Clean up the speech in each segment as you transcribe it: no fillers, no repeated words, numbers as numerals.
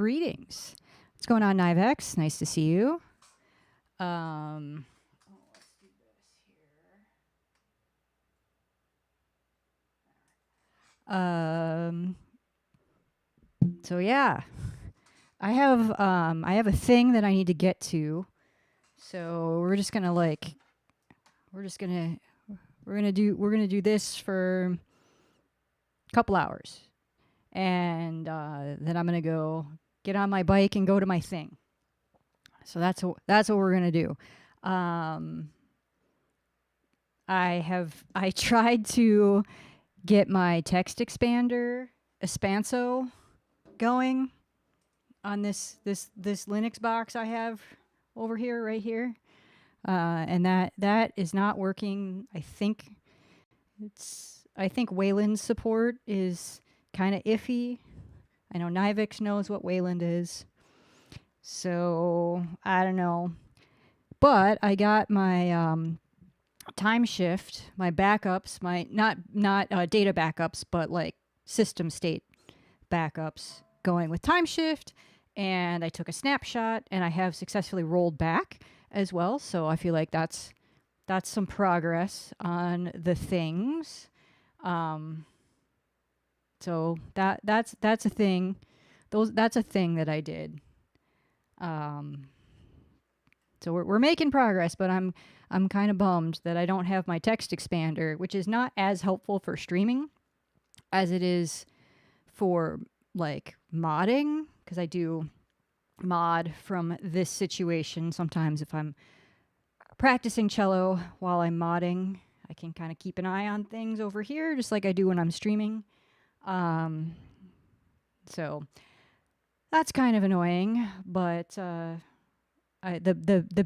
Greetings. What's going on, Nivex? Nice to see you. Let's do this here. So yeah, I have a thing that I need to get to. So we're gonna do this for a couple hours, and then I'm gonna go get on my bike and go to my thing. So that's what we're gonna do. I tried to get my text expander Espanso going on this Linux box I have over here, right here, and that is not working. I think Wayland's support is kind of iffy. I know Nivix knows what Wayland is, so I don't know. But I got my time shift, my backups, my not data backups, but like system state backups going with time shift, and I took a snapshot, and I have successfully rolled back as well. So I feel like that's some progress on the things. So that's a thing. That's a thing that I did. So we're making progress, but I'm kind of bummed that I don't have my text expander, which is not as helpful for streaming as it is for like modding, because I do mod from this situation sometimes. If I'm practicing cello while I'm modding, I can kind of keep an eye on things over here, just like I do when I'm streaming. So that's kind of annoying, but the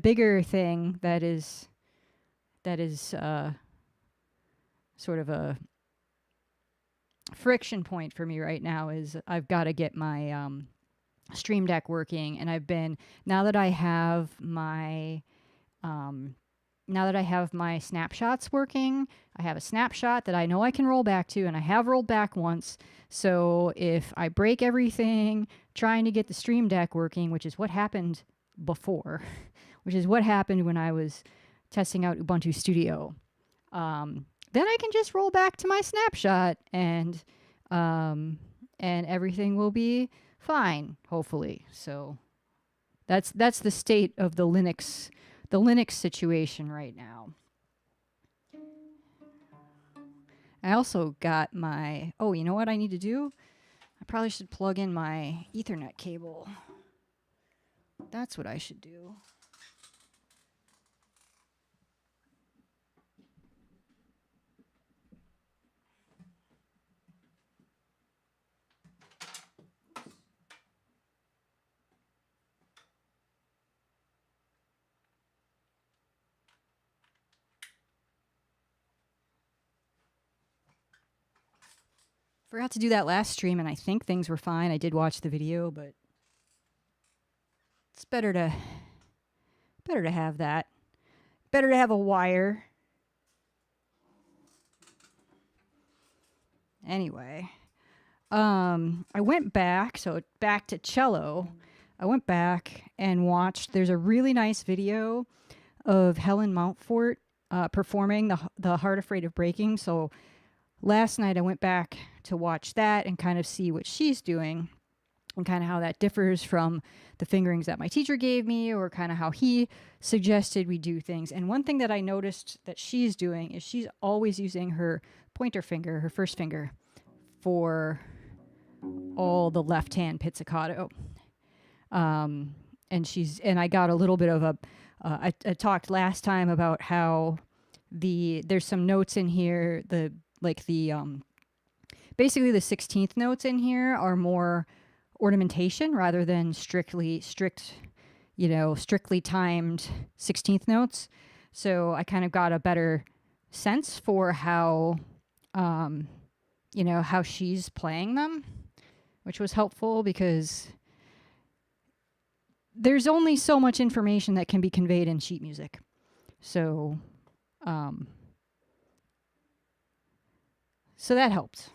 bigger thing that is sort of a friction point for me right now is I've got to get my Stream Deck working, and now that I have my snapshots working, I have a snapshot that I know I can roll back to, and I have rolled back once. So if I break everything trying to get the Stream Deck working, which is what happened before, which is what happened when I was testing out Ubuntu Studio, then I can just roll back to my snapshot, and everything will be fine, hopefully. So that's the state of the Linux situation right now. I also got my, you know what I need to do? I probably should plug in my Ethernet cable. That's what I should do. Forgot to do that last stream, and I think things were fine. I did watch the video, but it's better to have that. Better to have a wire. Anyway, I went back to cello. I went back and watched. There's a really nice video of Helen Mountfort performing the Heart Afraid of Breaking. So last night I went back to watch that and kind of see what she's doing, and kind of how that differs from the fingerings that my teacher gave me, or kind of how he suggested we do things. And one thing that I noticed that she's doing is she's always using her pointer finger, her first finger, for all the left hand pizzicato. And I got a little bit of I talked last time about how there's some notes in here, basically the 16th notes in here are more ornamentation rather than strictly timed 16th notes. So I kind of got a better sense for how how she's playing them, which was helpful because there's only so much information that can be conveyed in sheet music. So so that helped.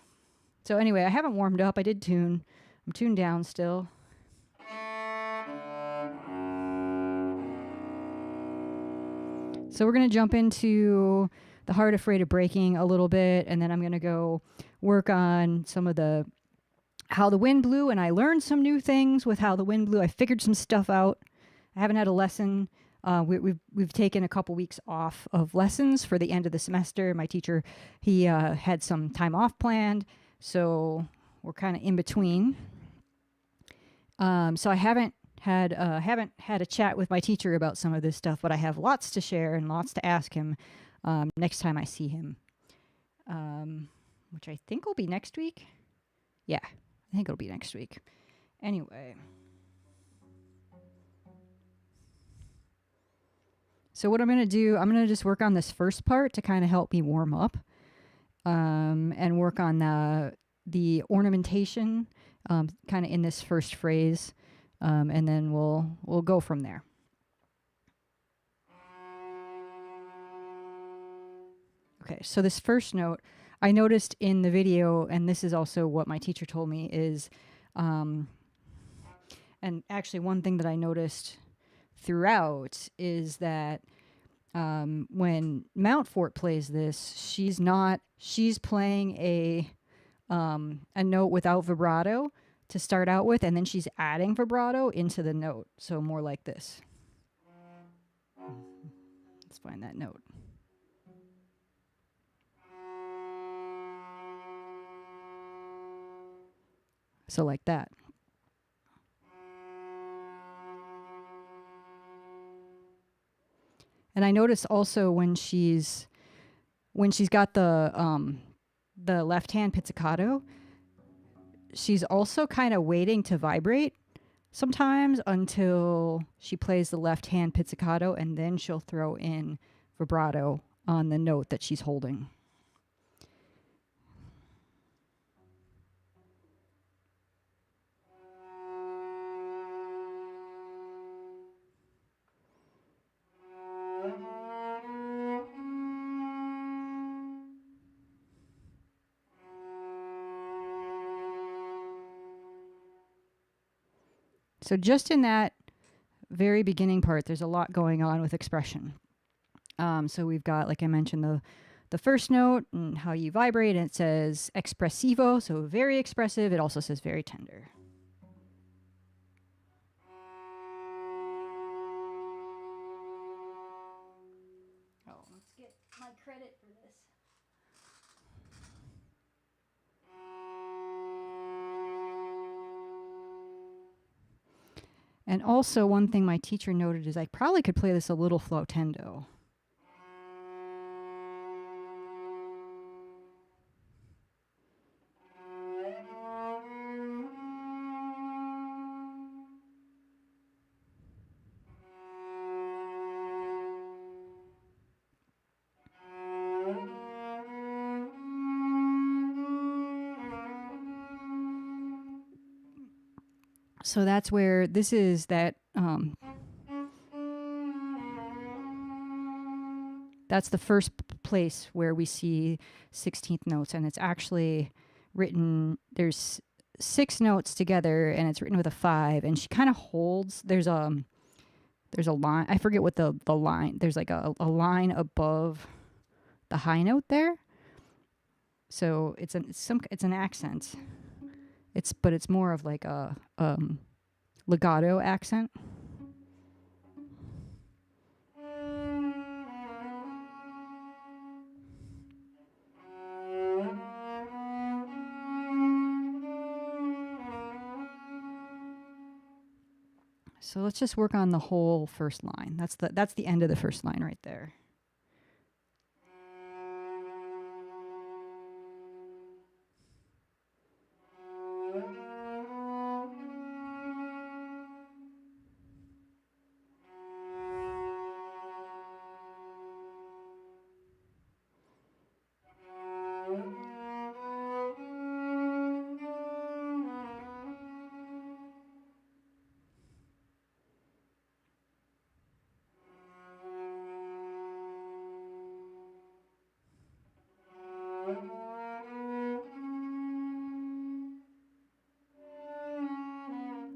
So anyway, I haven't warmed up. I did tune. I'm tuned down still. So we're going to jump into the Heart Afraid of Breaking a little bit, and then I'm going to go work on some of the How the Wind Blew, and I learned some new things with How the Wind Blew. I figured some stuff out. I haven't had a lesson. We've taken a couple weeks off of lessons for the end of the semester. My teacher, he had some time off planned, so we're kind of in between. So I haven't had a chat with my teacher about some of this stuff, but I have lots to share and lots to ask him next time I see him, which I think will be next week. Yeah, I think it'll be next week. Anyway. So what I'm going to do, I'm going to just work on this first part to kind of help me warm up, and work on the ornamentation kind of in this first phrase, and then we'll go from there. Okay, so this first note, I noticed in the video, and this is also what my teacher told me, is, and actually one thing that I noticed throughout is that when Mountfort plays this, she's playing a note without vibrato to start out with, and then she's adding vibrato into the note. So more like this. Let's find that note. So like that. And I notice also when she's got the left hand pizzicato, she's also kind of waiting to vibrate sometimes until she plays the left hand pizzicato, and then she'll throw in vibrato on the note that she's holding. So just in that very beginning part, there's a lot going on with expression. So we've got, like I mentioned, the first note and how you vibrate, and it says expressivo, so very expressive. It also says very tender. Oh, let's get my credit for this. And also, one thing my teacher noted is I probably could play this a little flautendo. So that's where this is that, that's the first place where we see 16th notes, and it's actually written, there's 6 notes together, and it's written with a 5, and she kind of holds, there's a line, I forget what the line, there's like a line above the high note there. So it's an accent. But it's more of like a legato accent. So let's just work on the whole first line. That's the end of the first line right there.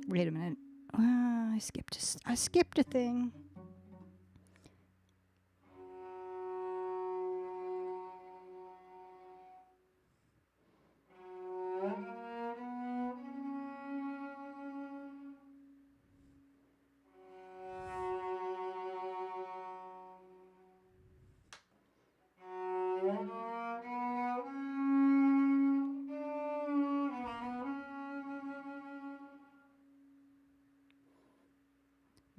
Wait a minute. I skipped a thing.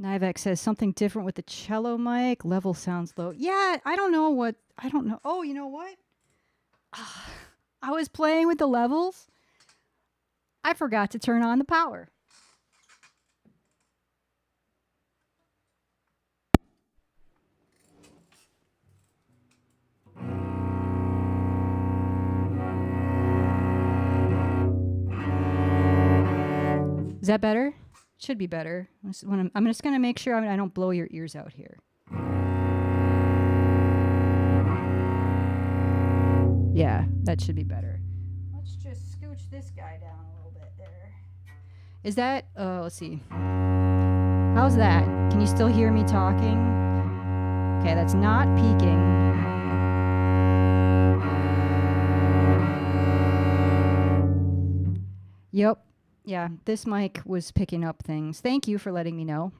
Nivek says something different with the cello mic. Level sounds low. Yeah, I don't know. Oh, you know what? I was playing with the levels. I forgot to turn on the power. Is that better? Should be better. I'm just going to make sure I don't blow your ears out here. Yeah, that should be better. Let's just scooch this guy down a little bit there. Is that, let's see. How's that? Can you still hear me talking? Okay, that's not peaking. Yep. Yeah, this mic was picking up things. Thank you for letting me know.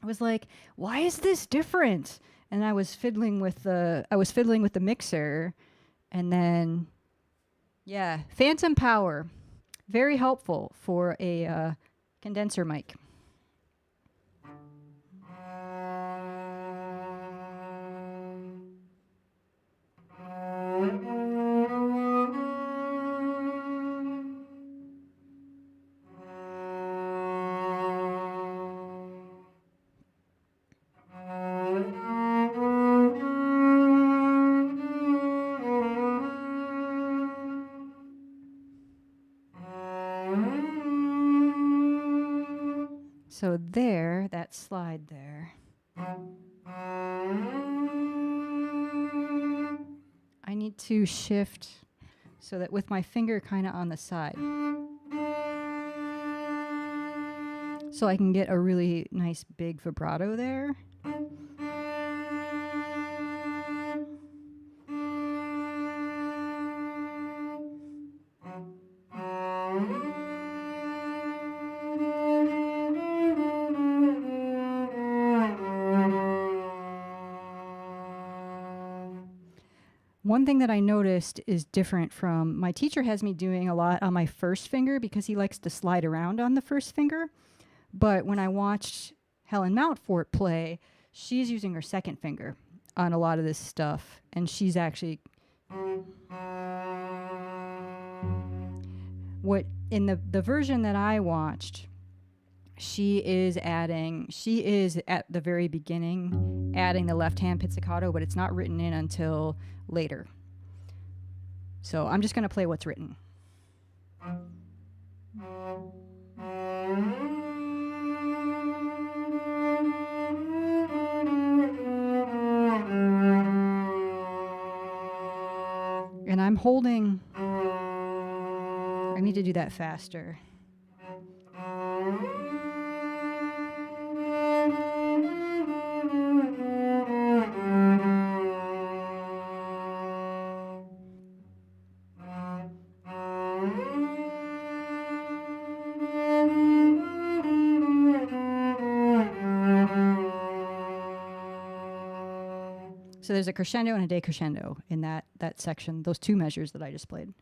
I was like, why is this different? And I was fiddling with the mixer, and then yeah, phantom power. Very helpful for a condenser mic. So there, that slide there. I need to shift so that with my finger kind of on the side. So I can get a really nice big vibrato there. One thing that I noticed is different from my teacher has me doing a lot on my first finger because he likes to slide around on the first finger. But when I watched Helen Mountfort play, she's using her second finger on a lot of this stuff. And she's actually what in the version that I watched, she is at the very beginning adding the left hand pizzicato, but it's not written in until later. So I'm just going to play what's written. And I'm holding, I need to do that faster. So there's a crescendo and a decrescendo in that section, those two measures that I just played.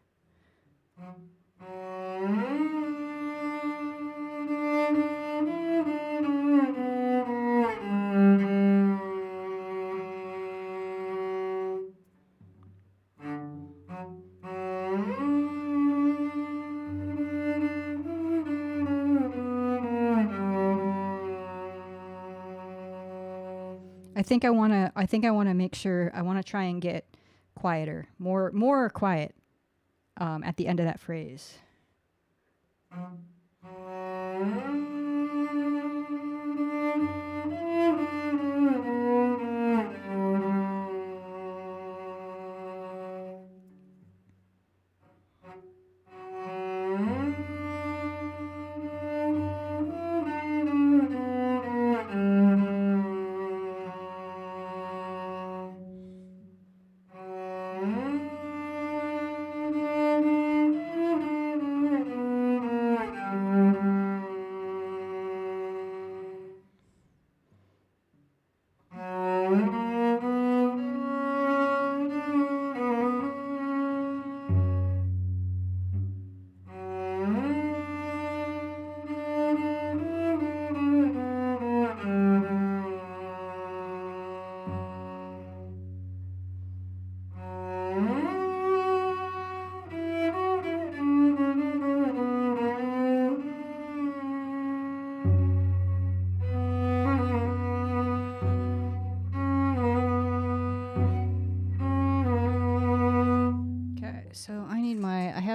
I think I want to make sure, I want to try and get quieter, more quiet at the end of that phrase.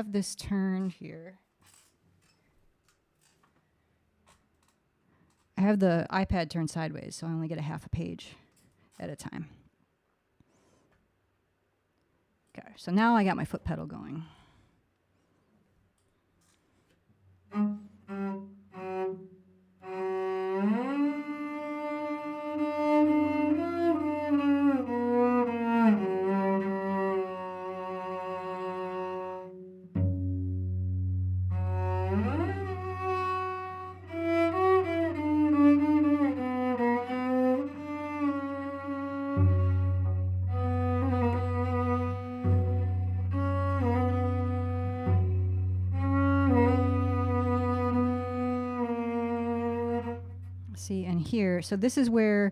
have this turned here. I have the iPad turned sideways, so I only get a half a page at a time. Okay, so now I got my foot pedal going. See, and here, so this is where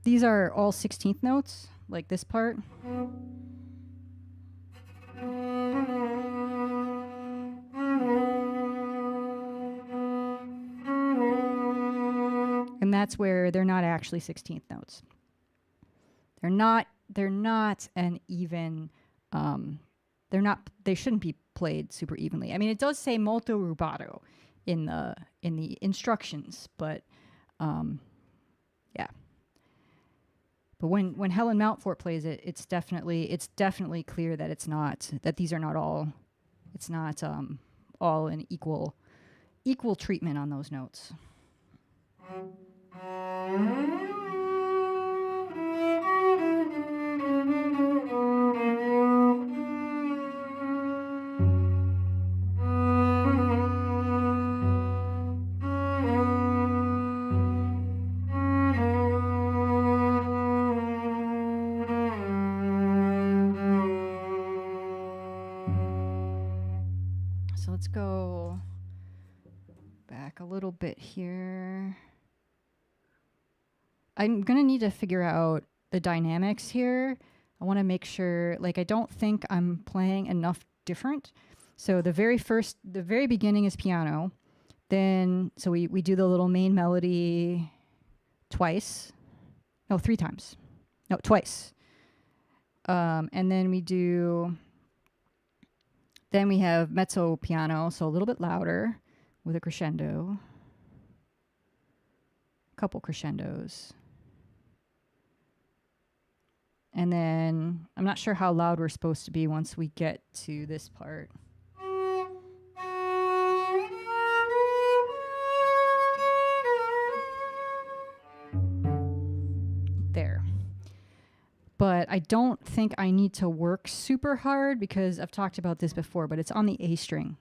these are all 16th notes, like this part. And that's where they're not actually 16th notes. They're not an even, they shouldn't be played super evenly. I mean, it does say molto rubato in the instructions, but yeah. But when Helen Mountfort plays it, it's definitely clear that these are not all, it's not all an equal treatment on those notes. So let's go back a little bit here. I'm going to need to figure out the dynamics here. I want to make sure, like, I don't think I'm playing enough different. So the very beginning is piano. Then, so we do the little main melody twice. No, 3 times. No, twice. And then we have mezzo piano, so a little bit louder with a crescendo. A couple crescendos. And then I'm not sure how loud we're supposed to be once we get to this part. There. But I don't think I need to work super hard because I've talked about this before, but it's on the A string.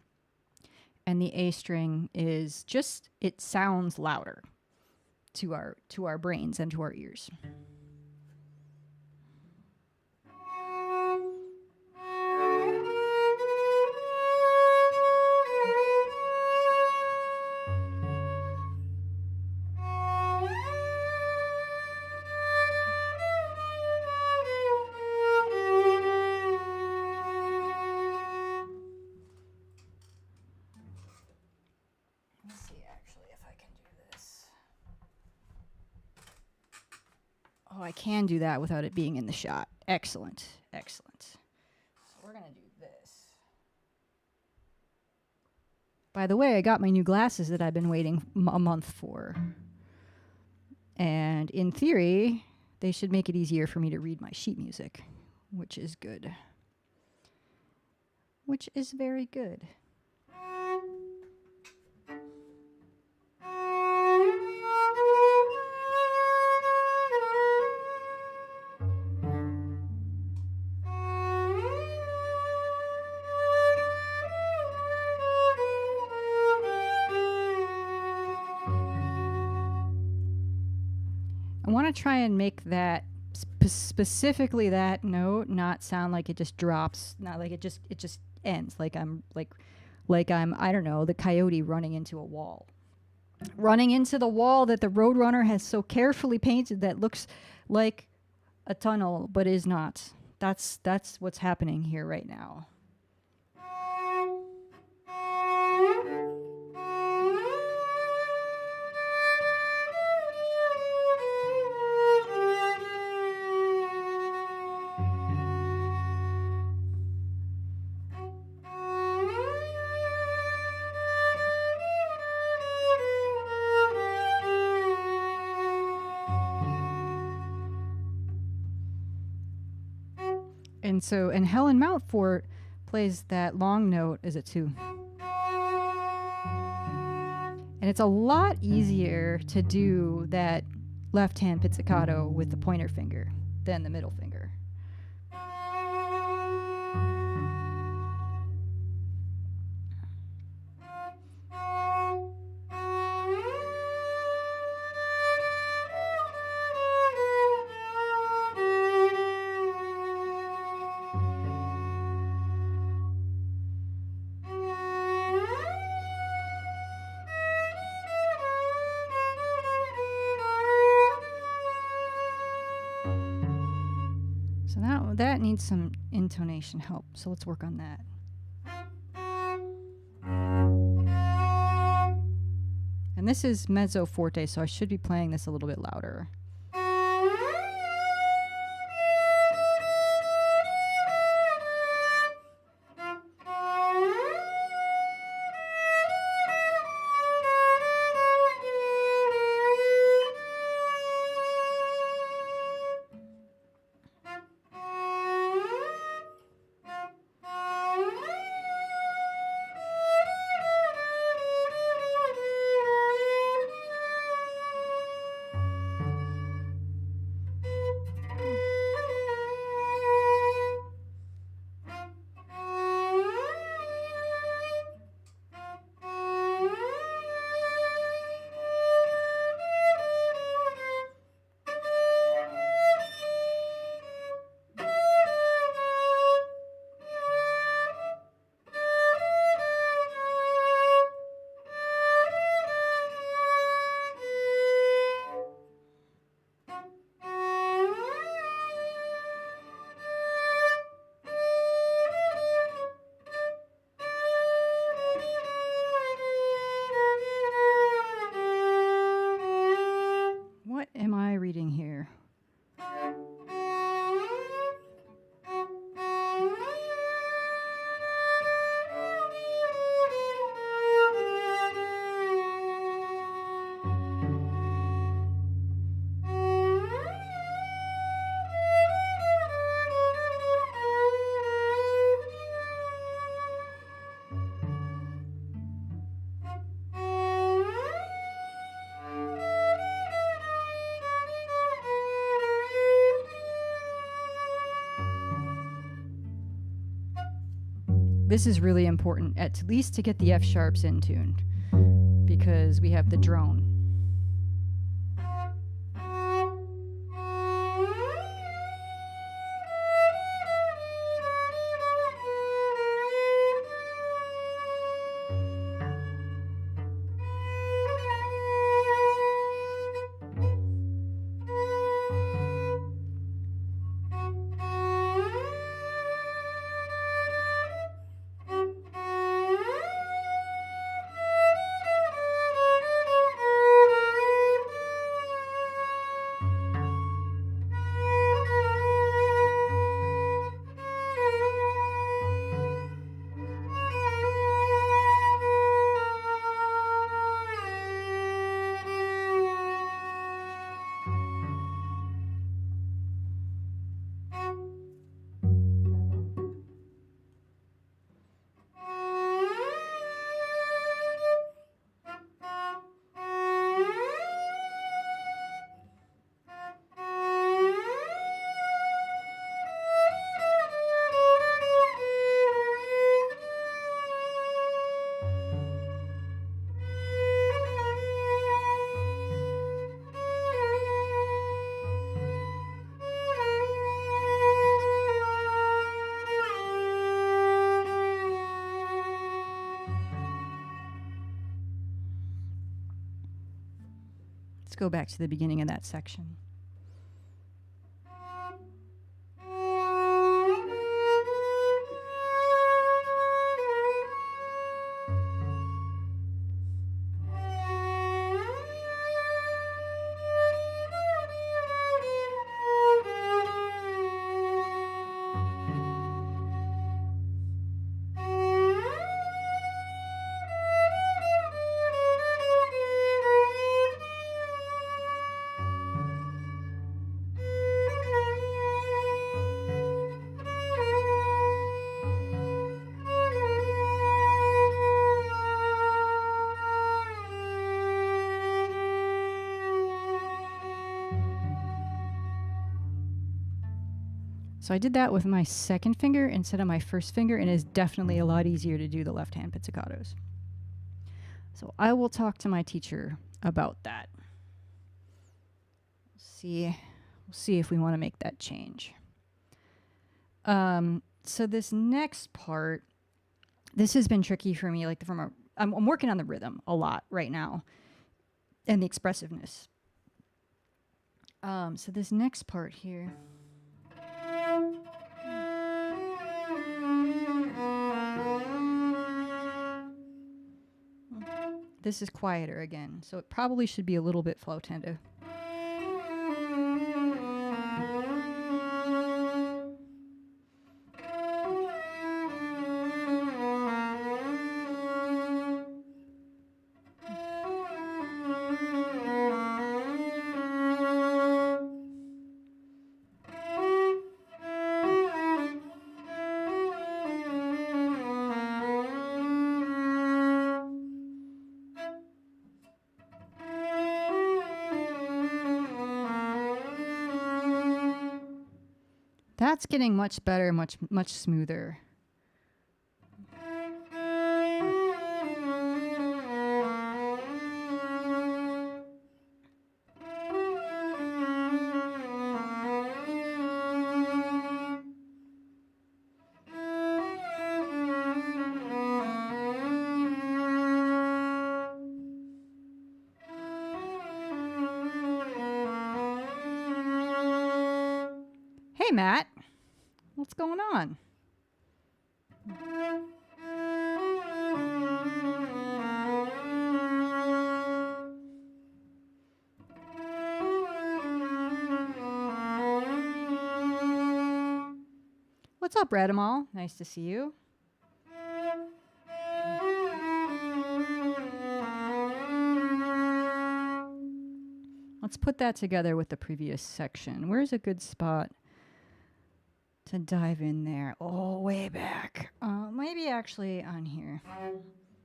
And the A string is just, it sounds louder to our brains and to our ears. Oh, I can do that without it being in the shot. Excellent. Excellent. So we're going to do this. By the way, I got my new glasses that I've been waiting a month for. And in theory, they should make it easier for me to read my sheet music, which is good. Which is very good. I want to try and make that specifically that note not sound like it just drops, not like it just ends, like I'm I don't know, the coyote running into a wall. Running into the wall that the Roadrunner has so carefully painted that looks like a tunnel but is not. That's what's happening here right now. And Helen Mountfort plays that long note as a 2. And it's a lot easier to do that left-hand pizzicato with the pointer finger than the middle finger. So that needs some intonation help. So let's work on that. And this is mezzo forte, so I should be playing this a little bit louder. What am I reading here? This is really important, at least to get the F sharps in tuned, because we have the drone. Let's go back to the beginning of that section. So I did that with my second finger instead of my first finger, and it's definitely a lot easier to do the left-hand pizzicatos. So I will talk to my teacher about that. We'll see if we want to make that change. So this next part, this has been tricky for me. Like I'm working on the rhythm a lot right now, and the expressiveness. So this next part here. This is quieter again, so it probably should be a little bit flautendo. That's getting much better, much smoother. Hey, Matt. What's going on? What's up, Radamal? Nice to see you. Let's put that together with the previous section. Where's a good spot to dive in there? Oh, way back. Maybe actually on here.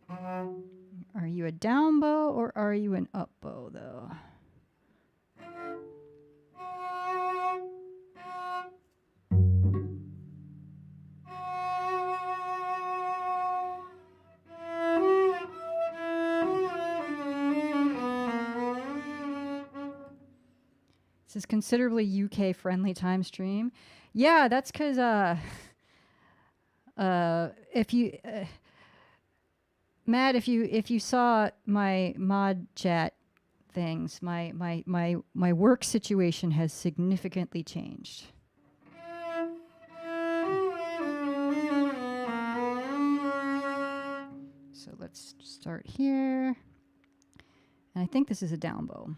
Are you a down bow or are you an up bow, though? This is considerably UK friendly time stream. Yeah, that's because if you Matt, if you saw my mod chat things, my work situation has significantly changed. So let's start here. And I think this is a down bow.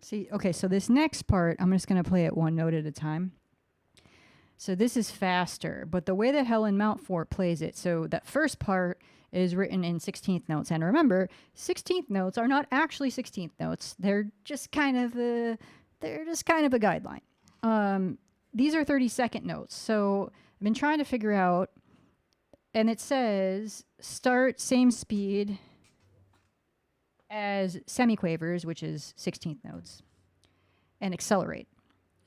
See, okay, so this next part, I'm just going to play it one note at a time. So this is faster, but the way that Helen Mountfort plays it, so that first part is written in 16th notes. And remember, 16th notes are not actually 16th notes. They're just kind of a guideline. These are 32nd notes. So I've been trying to figure out, and it says start same speed as semiquavers, which is 16th notes, and accelerate.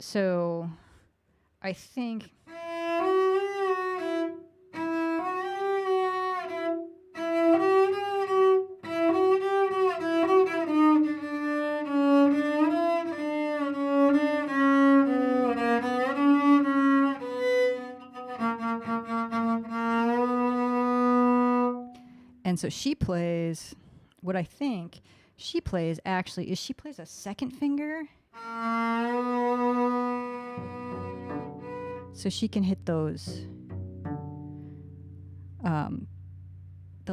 So I think And so she plays, what I think she plays actually is she plays a second finger. So she can hit those, the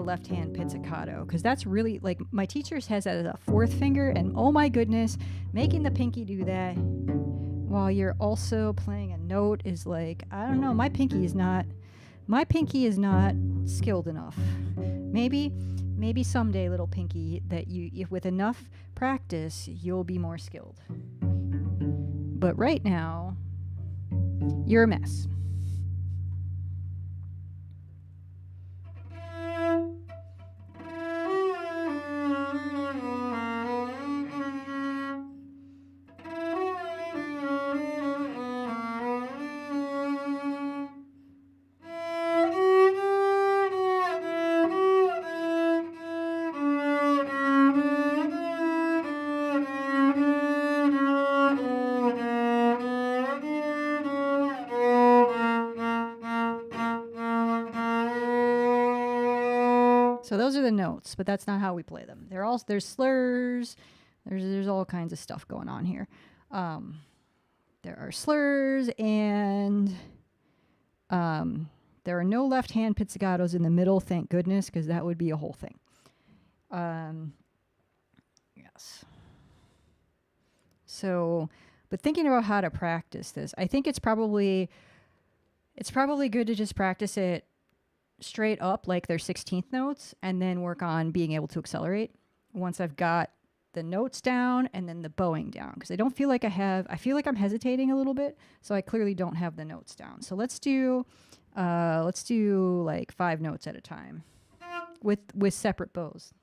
left hand pizzicato, because that's really, like, my teacher's has that as a fourth finger, and oh my goodness, making the pinky do that while you're also playing a note is like, I don't know, my pinky is not skilled enough. Maybe someday, little pinky, that if with enough practice, you'll be more skilled. But right now, you're a mess. So those are the notes, but that's not how we play them. There's slurs, there's all kinds of stuff going on here. There are slurs, and there are no left hand pizzicatos in the middle, thank goodness, because that would be a whole thing. Yes. So, but thinking about how to practice this, I think it's probably good to just practice it straight up like their 16th notes, and then work on being able to accelerate once I've got the notes down and then the bowing down, because I feel like I'm hesitating a little bit, so I clearly don't have the notes down. So let's do like 5 notes at a time with separate bows.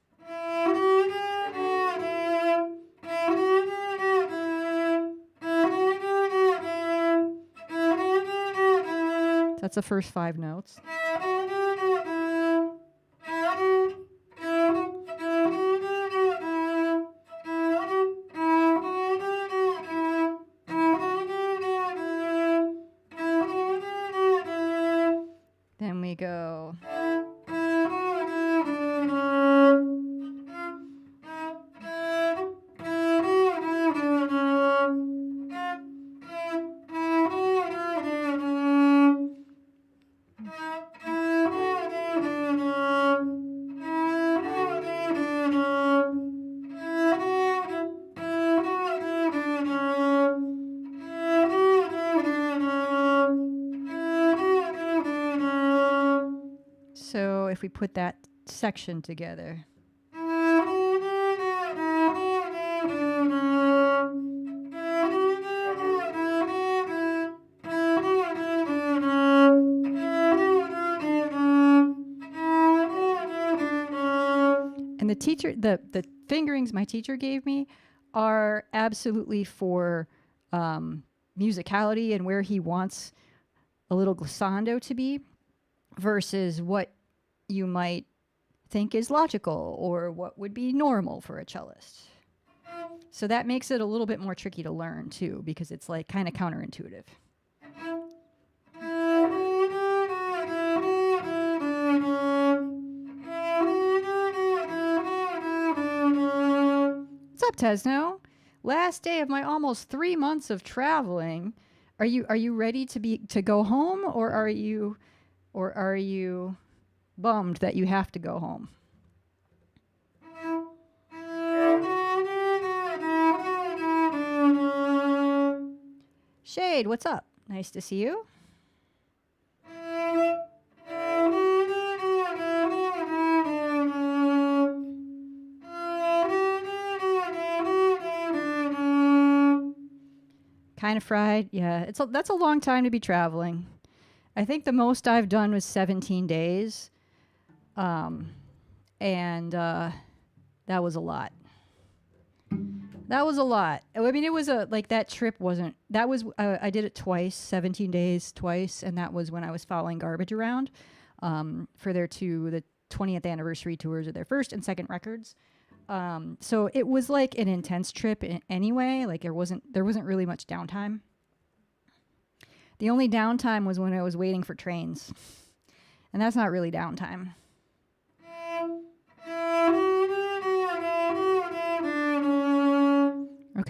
That's the first 5 notes. Then we go. So if we put that section together. And the fingerings my teacher gave me are absolutely for musicality and where he wants a little glissando to be, versus what you might think is logical or what would be normal for a cellist. So that makes it a little bit more tricky to learn too, because it's like kind of counterintuitive. What's up, Tesno? Last day of my almost 3 months of traveling. Are you ready to go home, or are you bummed that you have to go home? Shade, what's up? Nice to see you. Kind of fried. Yeah, that's a long time to be traveling. I think the most I've done was 17 days. And that was a lot. That was a lot. I mean, it was that trip wasn't, that was, I did it twice, 17 days twice. And that was when I was following Garbage around, for the 20th anniversary tours of their first and second records. So it was like an intense trip anyway. Like there wasn't really much downtime. The only downtime was when I was waiting for trains. And that's not really downtime.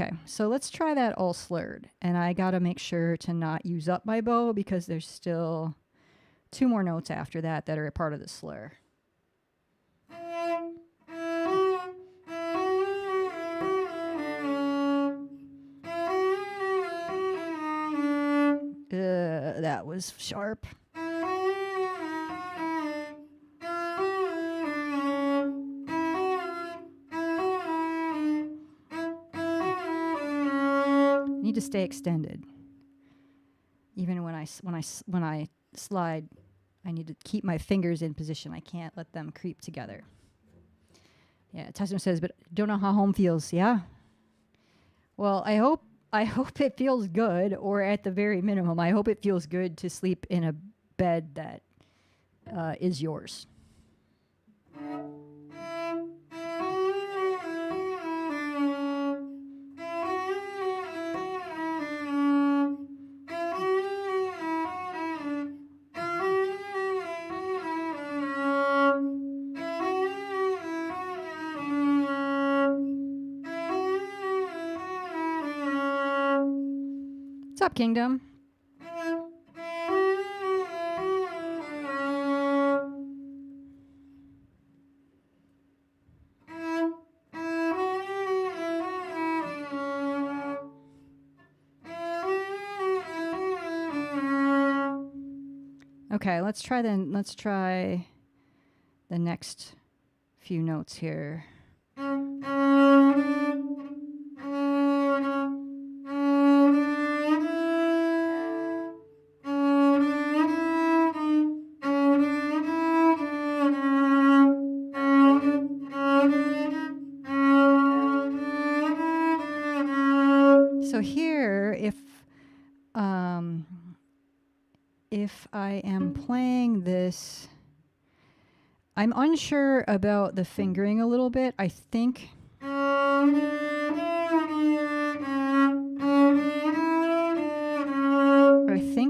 Okay, so let's try that all slurred. And I got to make sure to not use up my bow because there's still 2 more notes after that that are a part of the slur. That was sharp. Need to stay extended. Even when I slide, I need to keep my fingers in position. I can't let them creep together. Yeah, Tessima says, but don't know how home feels. Yeah. Well, I hope it feels good, or at the very minimum, I hope it feels good to sleep in a bed that is yours. What's up, Kingdom? Okay, let's try the next few notes here. So here, if I am playing this, I'm unsure about the fingering a little bit. I think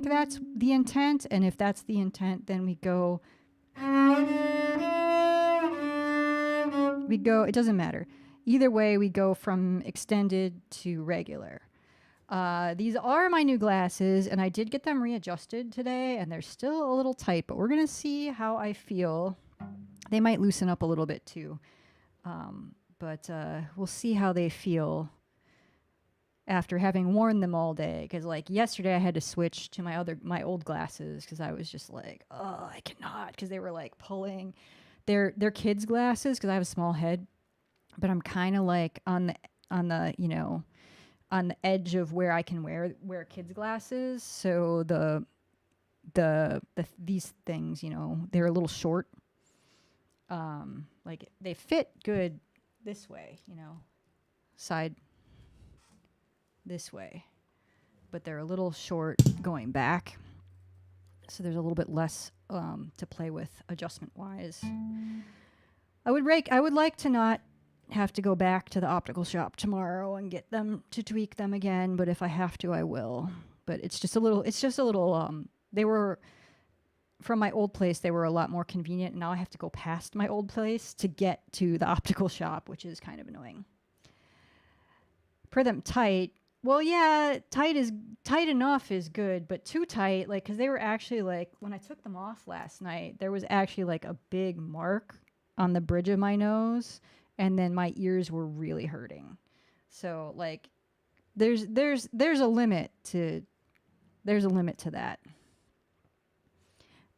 that's the intent, and if that's the intent, then we go, it doesn't matter. Either way, we go from extended to regular. These are my new glasses, and I did get them readjusted today, and they're still a little tight, but we're going to see how I feel. They might loosen up a little bit too, but we'll see how they feel after having worn them all day. Because like yesterday I had to switch to my old glasses because I was just like, oh, I cannot, because they were like pulling. They're kids' glasses because I have a small head, but I'm kind of like on the on the edge of where I can wear kids' glasses. So these things, they're a little short. Like they fit good this way, side this way, but they're a little short going back. So there's a little bit less to play with adjustment wise. I would like to not have to go back to the optical shop tomorrow and get them to tweak them again, but if I have to, I will. But it's just a little they were, from my old place, they were a lot more convenient, and now I have to go past my old place to get to the optical shop, which is kind of annoying. For them tight, well, yeah, tight enough is good, but too tight, like, because they were actually, like, when I took them off last night, there was actually, like, a big mark on the bridge of my nose, and then my ears were really hurting. So, like, there's a limit to that.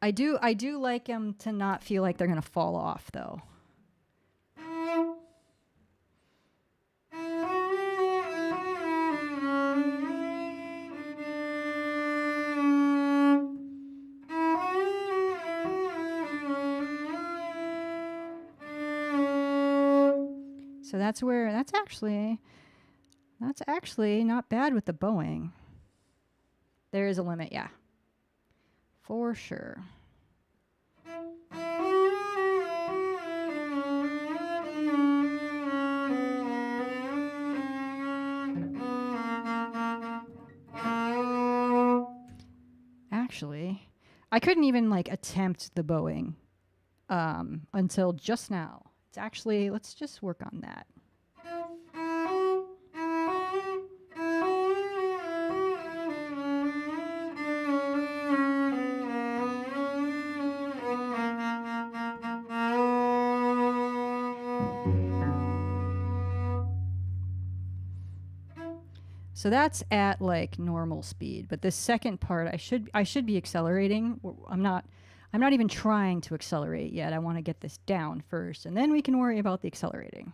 I do like them to not feel like they're gonna fall off, though. So that's actually not bad with the bowing. There is a limit, yeah. For sure. Actually, I couldn't even like attempt the bowing until just now. It's actually, let's just work on that. So that's at like normal speed, but this second part I should be accelerating. I'm not even trying to accelerate yet. I want to get this down first, and then we can worry about the accelerating.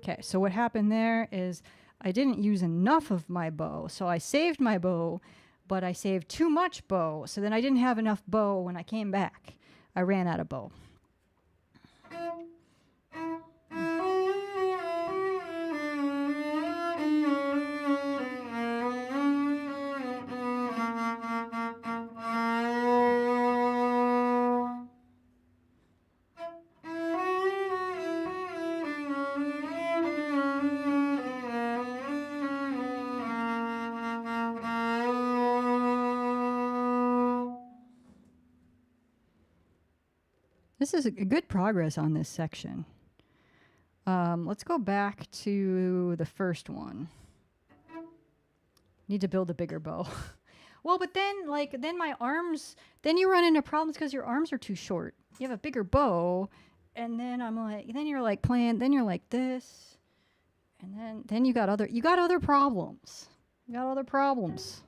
Okay, so what happened there is I didn't use enough of my bow, so I saved my bow, but I saved too much bow, so then I didn't have enough bow when I came back. I ran out of bow. This is a good progress on this section. Let's go back to the first one. Need to build a bigger bow. Well, but then my arms, then you run into problems because your arms are too short. You have a bigger bow, and then then you're like playing, then you're like this, and then you got other problems. You got other problems.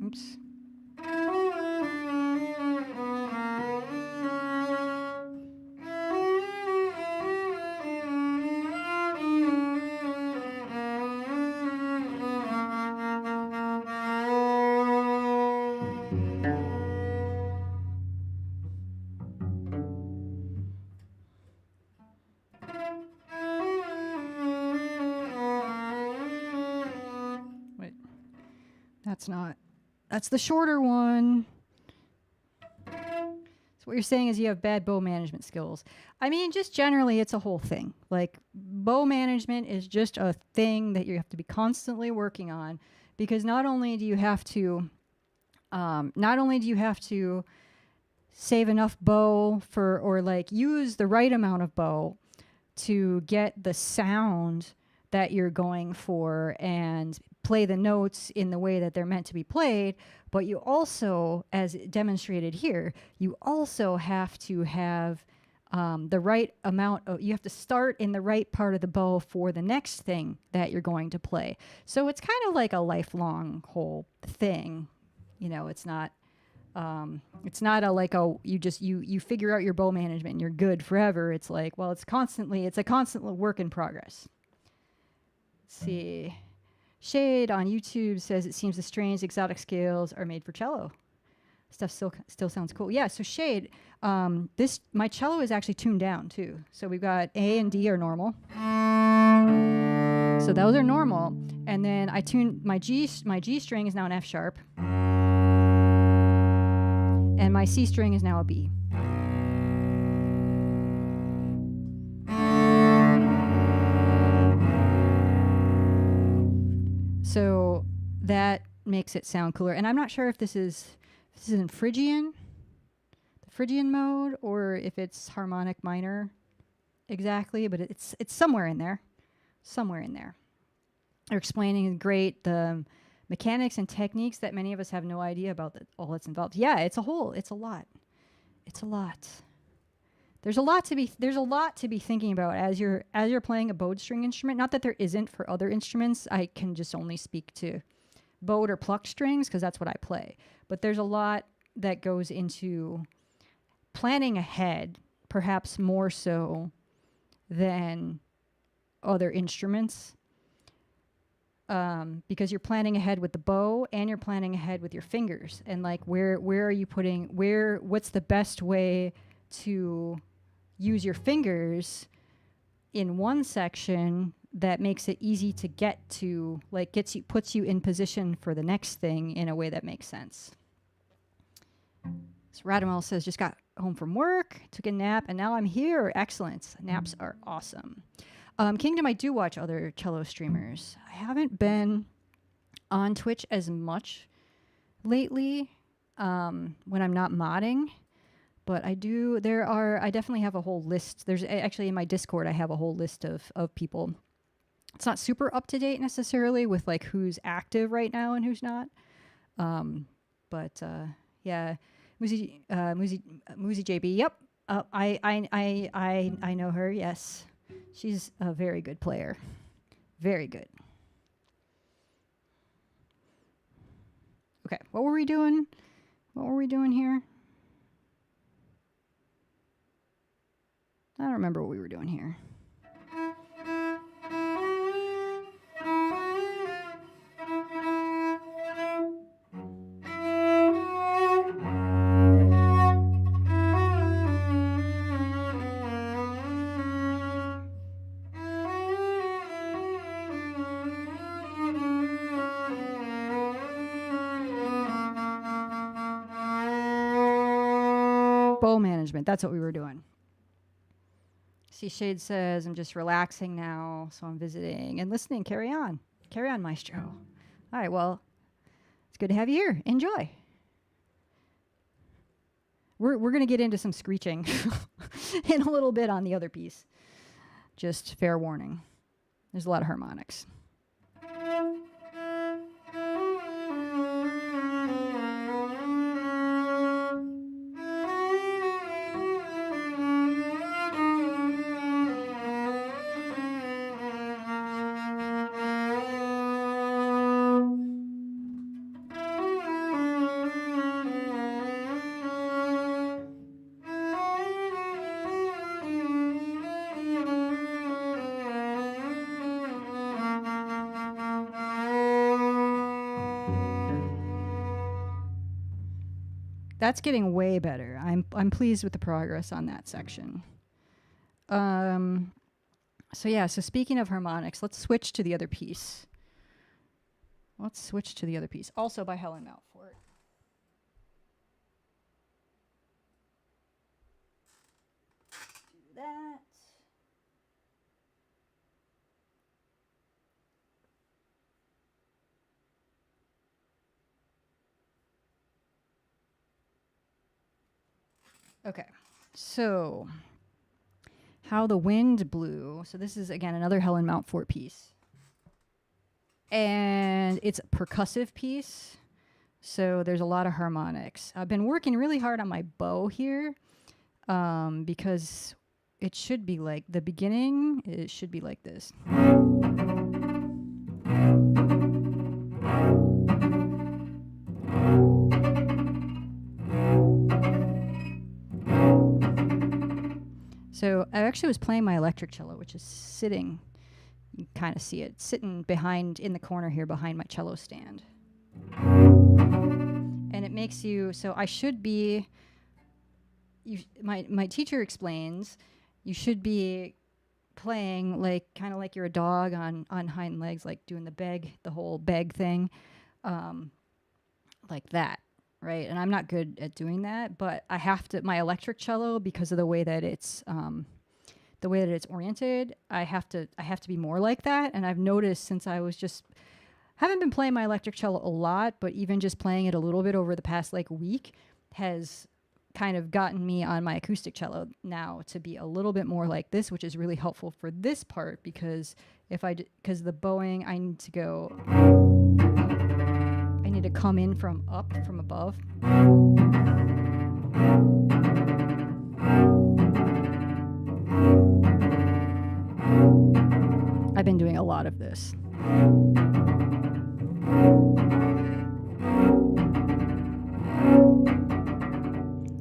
Oops. Wait. That's the shorter one. So what you're saying is you have bad bow management skills. I mean, just generally, it's a whole thing. Like, bow management is just a thing that you have to be constantly working on, because not only do you have to save enough bow or like use the right amount of bow to get the sound that you're going for and play the notes in the way that they're meant to be played, but you also, as demonstrated here, you also have to have the right amount of, you have to start in the right part of the bow for the next thing that you're going to play. So it's kind of like a lifelong whole thing. You know, it's not you figure out your bow management and you're good forever. It's like, well, it's a constant work in progress. Let's see. Shade on YouTube says it seems the strange exotic scales are made for cello. Stuff still sounds cool. Yeah, so Shade, my cello is actually tuned down too. So we've got A and D are normal. So those are normal. And then I tuned my G string is now an F sharp. And my C string is now a B. So that makes it sound cooler. And I'm not sure if this is in Phrygian, the Phrygian mode, or if it's harmonic minor exactly, but it's somewhere in there. Somewhere in there. They're explaining the mechanics and techniques that many of us have no idea about all that's involved. Yeah, it's a lot. It's a lot. There's a lot to be thinking about as you're playing a bowed string instrument. Not that there isn't for other instruments. I can just only speak to bowed or plucked strings because that's what I play. But there's a lot that goes into planning ahead, perhaps more so than other instruments. Because you're planning ahead with the bow and you're planning ahead with your fingers, and like where are you putting what's the best way to use your fingers in one section that makes it easy to get to, like puts you in position for the next thing in a way that makes sense. So Radamel says just got home from work, took a nap, and now I'm here. Excellent. Naps are awesome. Kingdom, I do watch other cello streamers. I haven't been on Twitch as much lately when I'm not modding, but I definitely have a whole list. There's actually in my Discord, I have a whole list of people. It's not super up to date necessarily with like who's active right now and who's not. But yeah, Muzi JB. Yep. I know her. Yes. She's a very good player. Very good. Okay, what were we doing? What were we doing here? I don't remember what we were doing here. Bow management, that's what we were doing. See, Shade says, I'm just relaxing now, so I'm visiting and listening. Carry on. Carry on, Maestro. All right, well, it's good to have you here. Enjoy. We're going to get into some screeching in a little bit on the other piece. Just fair warning. There's a lot of harmonics. That's getting way better. I'm pleased with the progress on that section. So yeah, so speaking of harmonics, let's switch to the other piece. Also by Helen Mountfort. Do that. Okay, so How the Wind Blew. So this is, again, another Helen Mountfort piece. And it's a percussive piece, so there's a lot of harmonics. I've been working really hard on my bow here because it should be like the beginning. It should be like this. So I actually was playing my electric cello, which is sitting, you can kind of see it, sitting behind, in the corner here behind my cello stand. And it makes you, so I should be, my teacher explains, you should be playing like, kind of like you're a dog on hind legs, like doing the whole beg thing, like that. Right, and I'm not good at doing that, but I have to. My electric cello, because of the way that it's oriented, I have to be more like that. And I've noticed since I was haven't been playing my electric cello a lot, but even just playing it a little bit over the past like week has kind of gotten me on my acoustic cello now to be a little bit more like this, which is really helpful for this part because because the bowing, I need to come in from above. I've been doing a lot of this.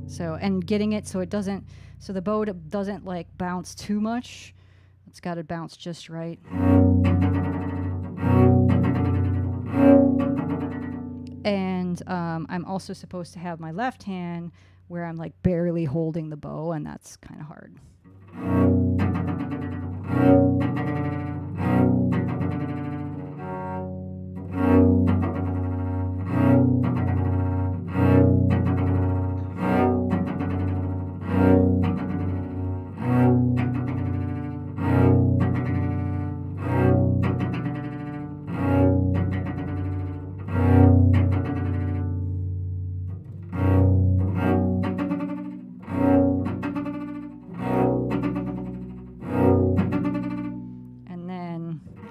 So, and getting it so the bow doesn't like bounce too much. It's got to bounce just right. And I'm also supposed to have my left hand where I'm like barely holding the bow, and that's kind of hard.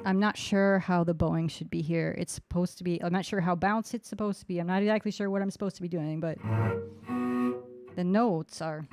I'm not sure how the bowing should be here. It's supposed to be, I'm not sure how bounce it's supposed to be. I'm not exactly sure what I'm supposed to be doing, but the notes are.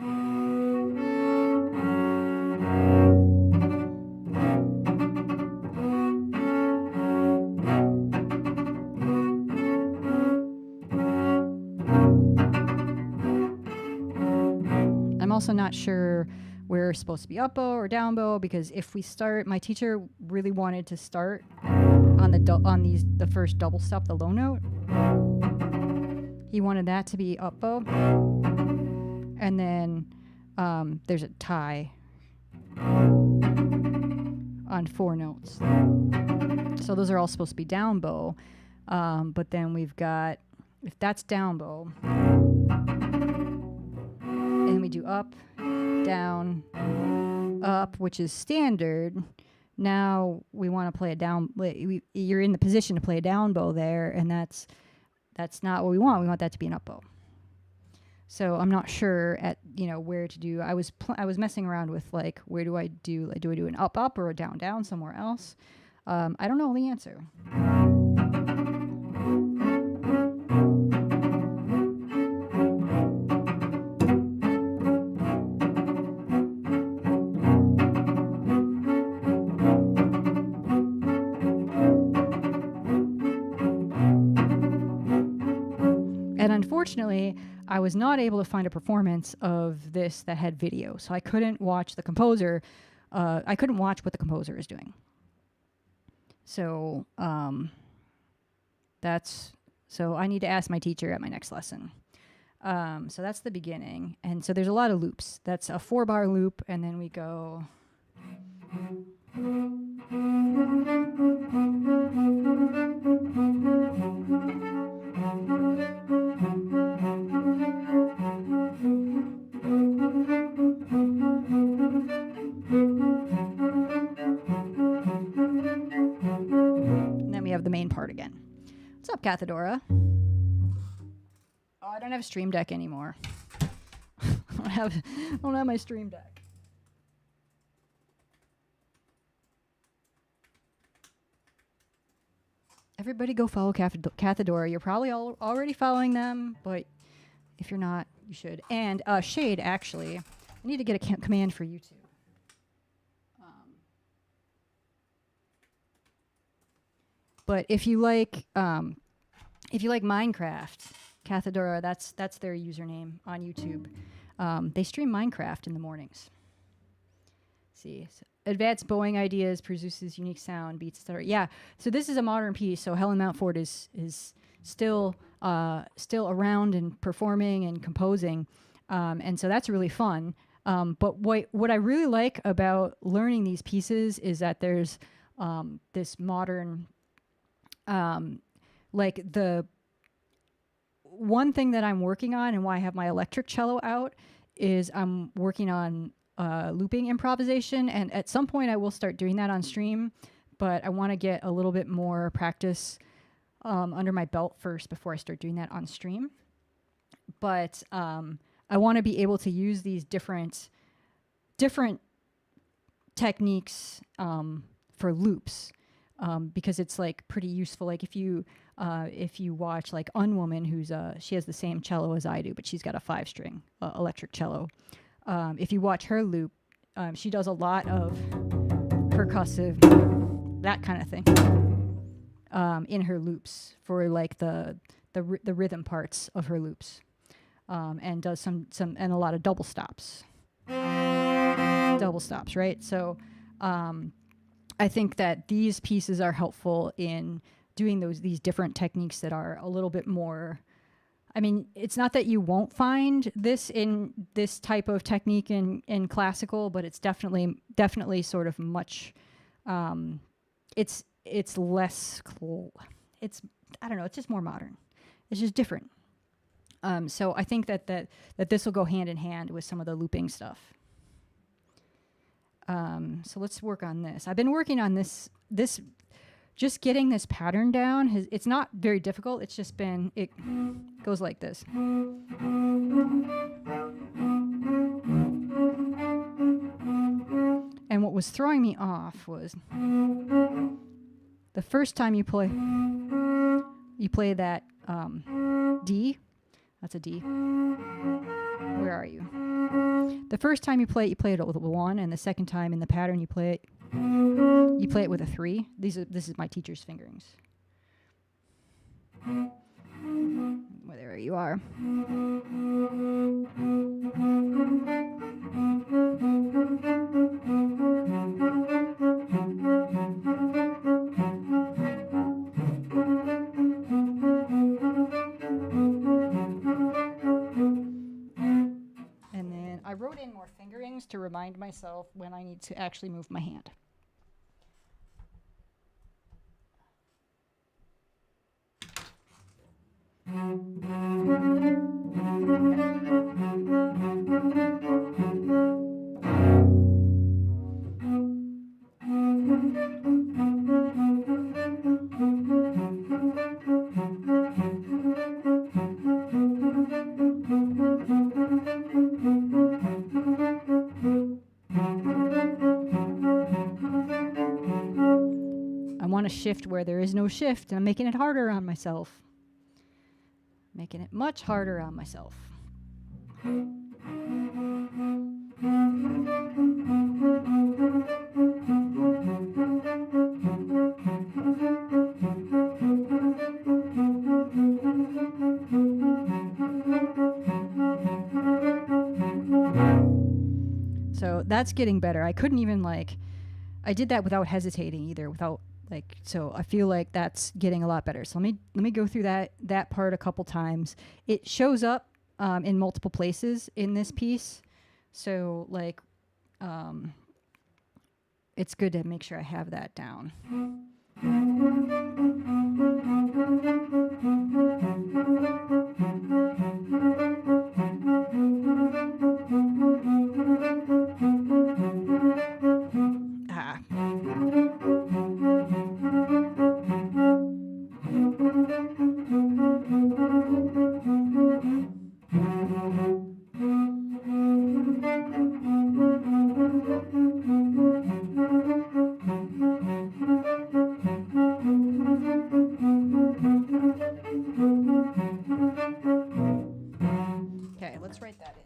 I'm also not sure we're supposed to be up bow or down bow, because if we start, my teacher really wanted to start on the first double stop, the low note. He wanted that to be up bow, and then there's a tie on 4 notes. So those are all supposed to be down bow, but then we've got, if that's down bow, and we do up, down, up, which is standard. Now we want to play a down. You're in the position to play a down bow there, and that's not what we want. We want that to be an up bow. So I'm not sure where to do. I was messing around with like, where do I do? Like, do I do an up up or a down down somewhere else? I don't know the answer. And unfortunately, I was not able to find a performance of this that had video. So I couldn't watch the composer. I couldn't watch what the composer is doing. So so I need to ask my teacher at my next lesson. So that's the beginning. And so there's a lot of loops. That's a 4-bar loop, and then we go. And then we have the main part again. What's up, Cathedora? Oh, I don't have a Stream Deck anymore. I don't have my Stream Deck. Everybody go follow Cathedora. You're probably already following them, but if you're not, you should. And Shade, actually, I need to get a command for YouTube. But if you like Minecraft, Cathedora, that's their username on YouTube. They stream Minecraft in the mornings. See, so advanced bowing ideas, produces unique sound, beats, etc. Yeah, so this is a modern piece. So Helen Mountfort is still around and performing and composing, and so that's really fun. But what I really like about learning these pieces is that there's this modern, like the one thing that I'm working on and why I have my electric cello out is I'm working on looping improvisation, and at some point I will start doing that on stream, but I want to get a little bit more practice under my belt first before I start doing that on stream. But I want to be able to use these different techniques for loops, because it's like pretty useful. Like if you watch like Unwoman, who's she has the same cello as I do, but she's got a 5-string electric cello. If you watch her loop, she does a lot of percussive, that kind of thing, in her loops for like the rhythm parts of her loops, and does some and a lot of double stops, right? So I think that these pieces are helpful in doing these different techniques that are a little bit more. I mean, it's not that you won't find this type of technique in classical, but it's definitely sort of much. It's less. It's, I don't know. It's just more modern. It's just different. So I think that this will go hand in hand with some of the looping stuff. So let's work on this. I've been working on this. Just getting this pattern down, it's not very difficult. It's just been, it goes like this. And what was throwing me off was The first time you play that D. That's a D. Where are you? The first time you play it with a 1, and the second time in the pattern you play it with a 3. This is my teacher's fingerings. Well, there you are. And then I wrote in more fingerings to remind myself when I need to actually move my hand. I want to shift where there is no shift, and I'm making it harder on myself. Making it much harder on myself. So that's getting better. I couldn't even I did that without hesitating either, so I feel like that's getting a lot better. So let me go through that part a couple times. It shows up in multiple places in this piece. So it's good to make sure I have that down. Okay, let's write that in.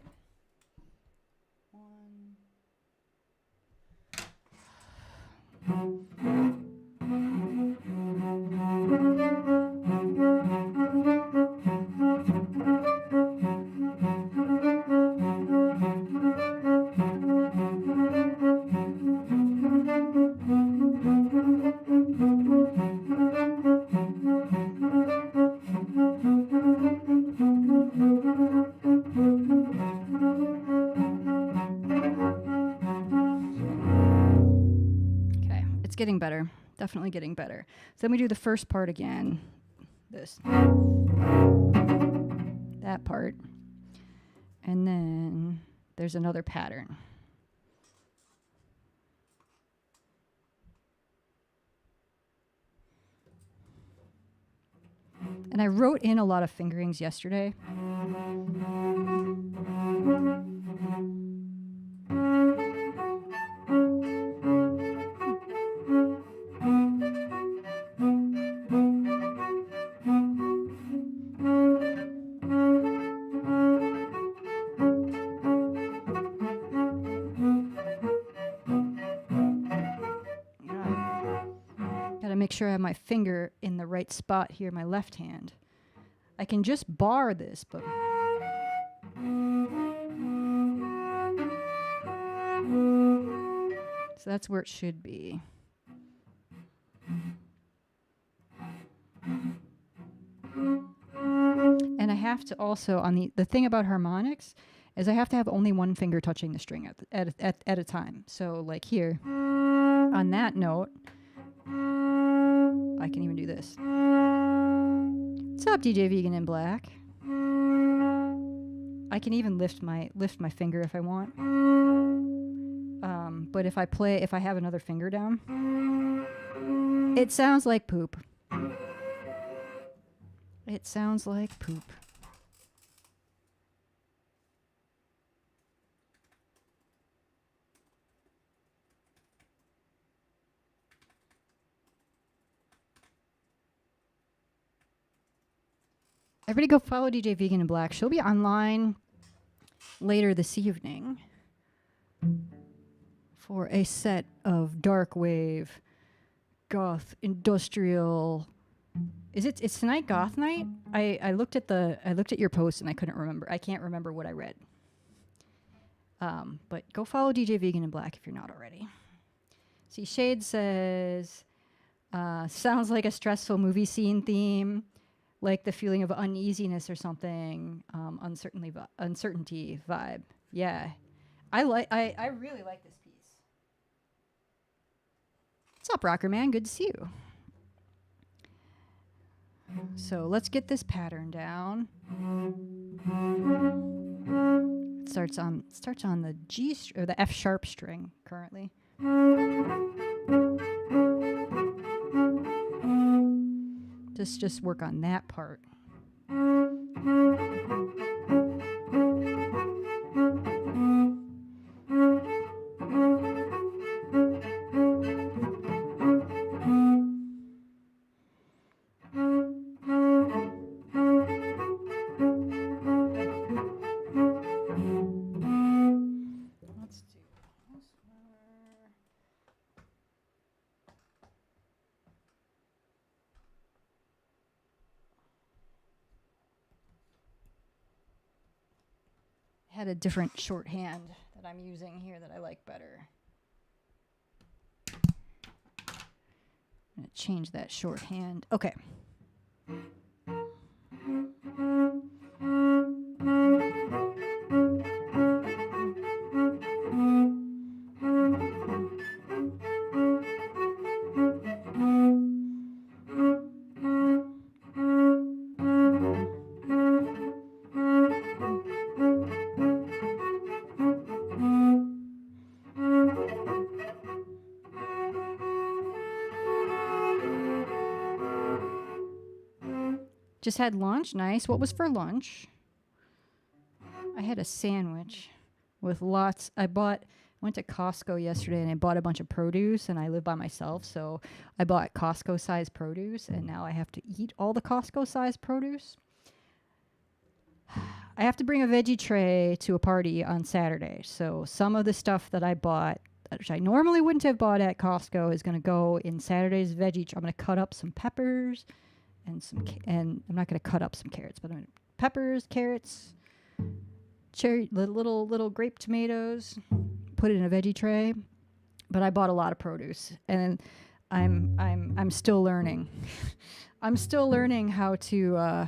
Getting better. Definitely getting better. So then we do the first part again. That part. And then there's another pattern. And I wrote in a lot of fingerings yesterday. Make sure I have my finger in the right spot here, my left hand. I can just bar this, but so that's where it should be. And I have to also, on the thing about harmonics is I have to have only one finger touching the string at a time. So like here, on that note, I can even do this. What's up, DJ Vegan in Black? I can even lift my finger if I want. But if I have another finger down, it sounds like poop. It sounds like poop. Everybody go follow DJ Vegan in Black. She'll be online later this evening for a set of dark wave, goth, industrial. It's tonight goth night? I looked at your post and I couldn't remember. I can't remember what I read. But go follow DJ Vegan in Black if you're not already. See, Shade says, sounds like a stressful movie scene theme, like the feeling of uneasiness or something, uncertainty vibe. Yeah, I really like this piece. What's up, Rocker Man? Good to see you. So let's get this pattern down. It starts on the G or the F sharp string currently. Just work on that part. Had a different shorthand that I'm using here that I like better. I'm going to change that shorthand. Okay. Just had lunch. Nice. What was for lunch? I had a sandwich with lots. Went to Costco yesterday and I bought a bunch of produce, and I live by myself, so I bought Costco size produce, and now I have to eat all the Costco size produce. I have to bring a veggie tray to a party on Saturday, so some of the stuff that I bought, which I normally wouldn't have bought at Costco, is going to go in Saturday's veggie tray. I'm going to cut up some peppers and and I'm not going to cut up some carrots, but I'm going to peppers, carrots, cherry, little grape tomatoes, put it in a veggie tray. But I bought a lot of produce, and I'm still learning. I'm still learning how to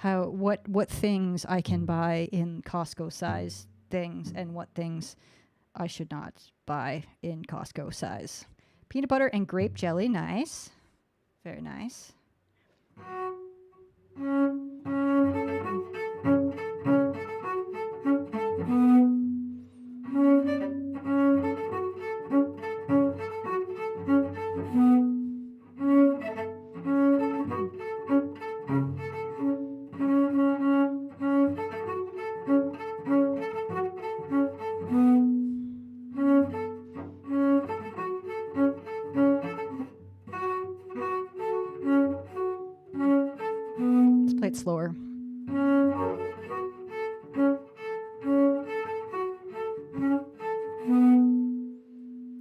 what things I can buy in Costco size things and what things I should not buy in Costco size. Peanut butter and grape jelly, nice, very nice. Slower.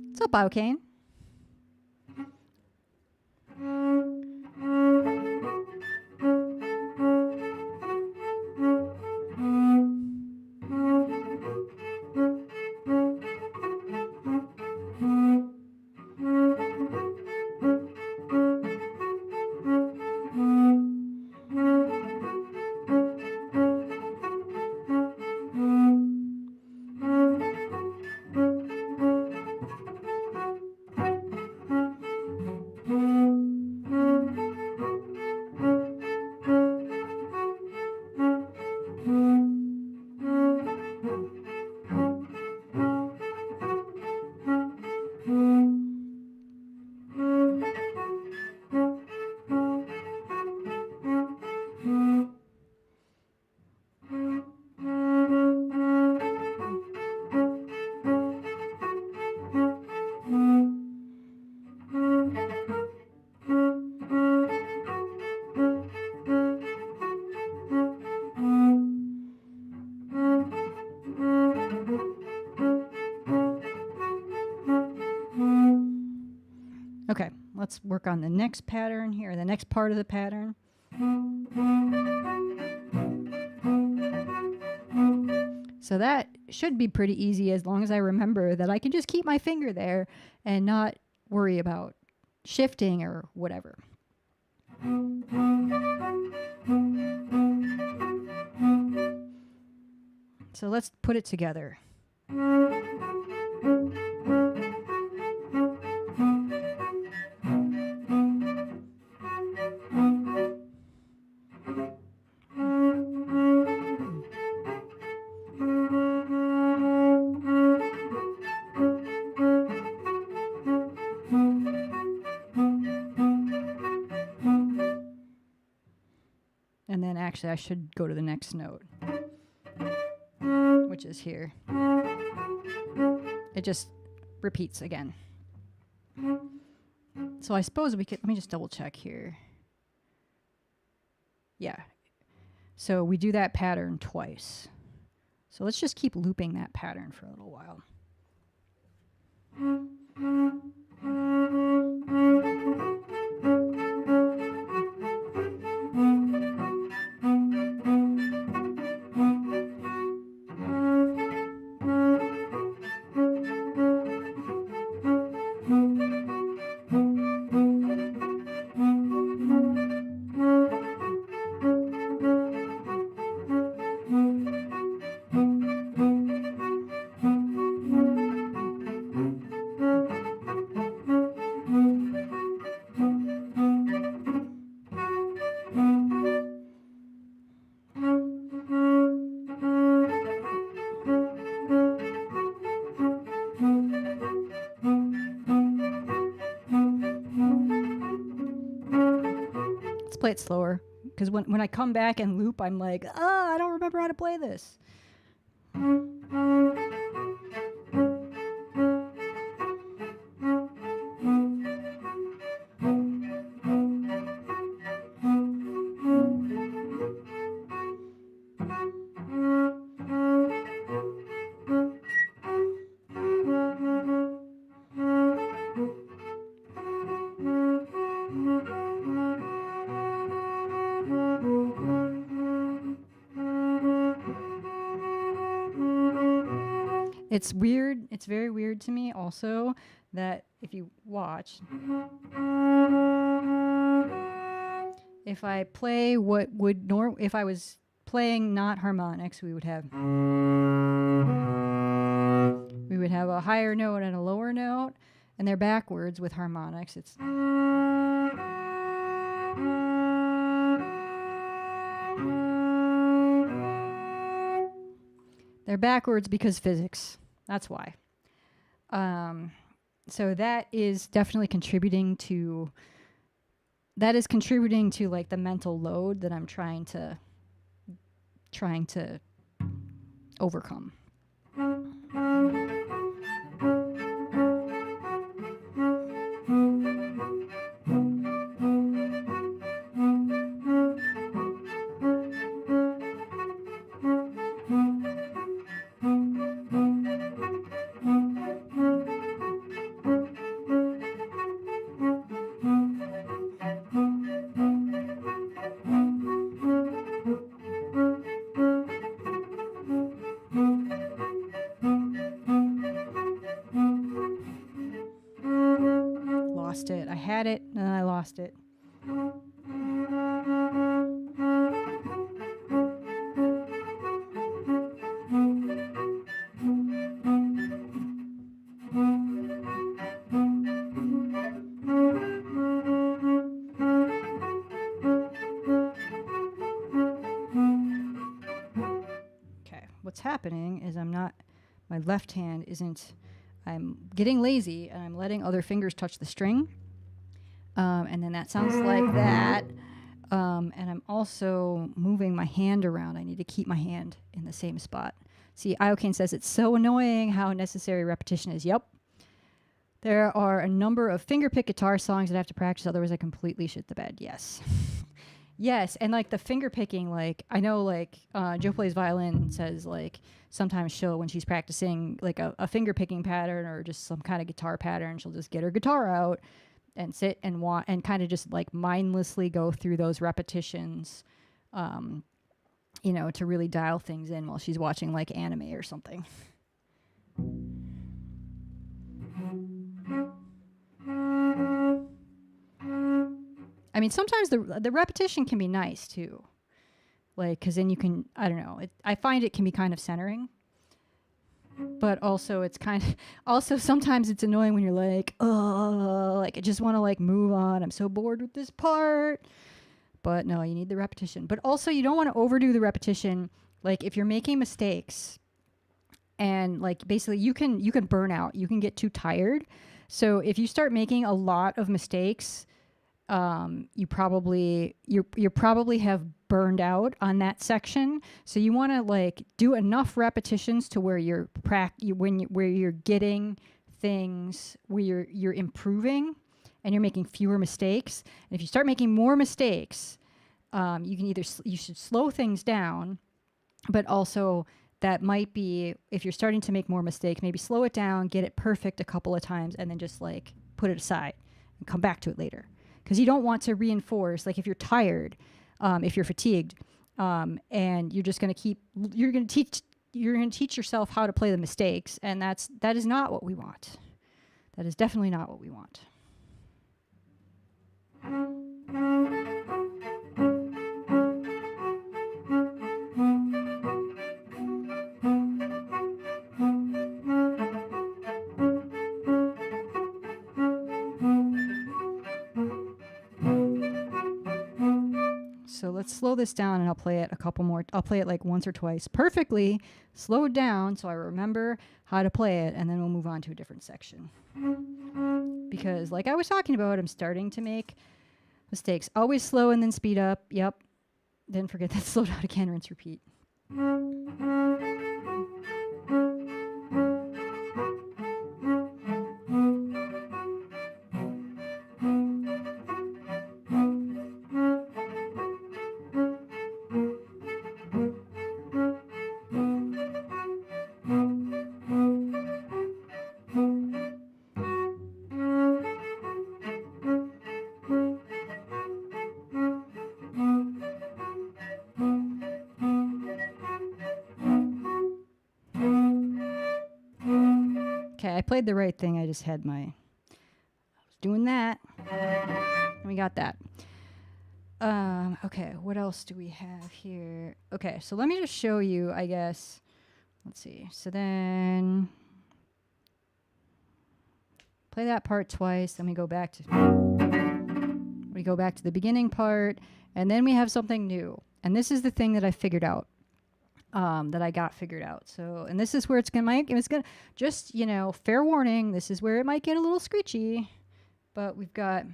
What's up, Biocane? Okay, let's work on the next pattern here, the next part of the pattern. So that should be pretty easy as long as I remember that I can just keep my finger there and not worry about shifting or whatever. So let's put it together. And then actually I should go to the next note, which is here. It just repeats again. So I suppose we could, let me just double check here. Yeah. So we do that pattern twice. So let's just keep looping that pattern for a little while. Play it slower, because when I come back and loop, I'm like, oh, I don't remember how to play this. It's weird. It's very weird to me also that if you watch, if I play what would if I was playing not harmonics, we would have a higher note and a lower note, and they're backwards with harmonics. It's they're backwards because physics. That's why. So that is definitely contributing to like the mental load that I'm trying to overcome. It. I had it, and then I lost it. Okay, what's happening is my left hand isn't, I'm getting lazy and I'm letting other fingers touch the string. And then that sounds like that. And I'm also moving my hand around. I need to keep my hand in the same spot. See, Iocane says it's so annoying how necessary repetition is. Yep. There are a number of fingerpick guitar songs that I have to practice, otherwise I completely shit the bed. Yes. Yes, and like the finger picking, like I know like Joe plays violin, says like sometimes she'll, when she's practicing like a finger picking pattern or just some kind of guitar pattern, she'll just get her guitar out and sit and and kind of just like mindlessly go through those repetitions, you know, to really dial things in while she's watching like anime or something. I mean, sometimes the repetition can be nice too. Like, because then you can, I don't know, I find it can be kind of centering. But also it's kind of, also sometimes it's annoying when you're like, oh, like I just want to like move on. I'm so bored with this part. But no, you need the repetition. But also you don't want to overdo the repetition. Like if you're making mistakes and like basically you can burn out. You can get too tired. So if you start making a lot of mistakes, you probably have burned out on that section. So you want to like do enough repetitions to where where you're getting things, where you're improving and you're making fewer mistakes. And if you start making more mistakes, you can you should slow things down, but also that might be, if you're starting to make more mistakes, maybe slow it down, get it perfect a couple of times, and then just like put it aside and come back to it later. Because you don't want to reinforce, like if you're tired, if you're fatigued, and you're just going to you're going to teach yourself how to play the mistakes, and that is not what we want. That is definitely not what we want. So let's slow this down and I'll play it I'll play it like once or twice perfectly, slowed down so I remember how to play it, and then we'll move on to a different section. Because like I was talking about, I'm starting to make mistakes. Always slow and then speed up. Yep. Then forget that, slow down again, rinse, repeat. I played the right thing. I just had I was doing that. And we got that. Okay, what else do we have here? Okay, so let me just show you, I guess. Let's see. So then play that part twice. Then we go back to the beginning part, and then we have something new. And this is the thing that I figured out. That I got figured out. So, and this is where it's gonna just, you know, fair warning, this is where it might get a little screechy, but we've got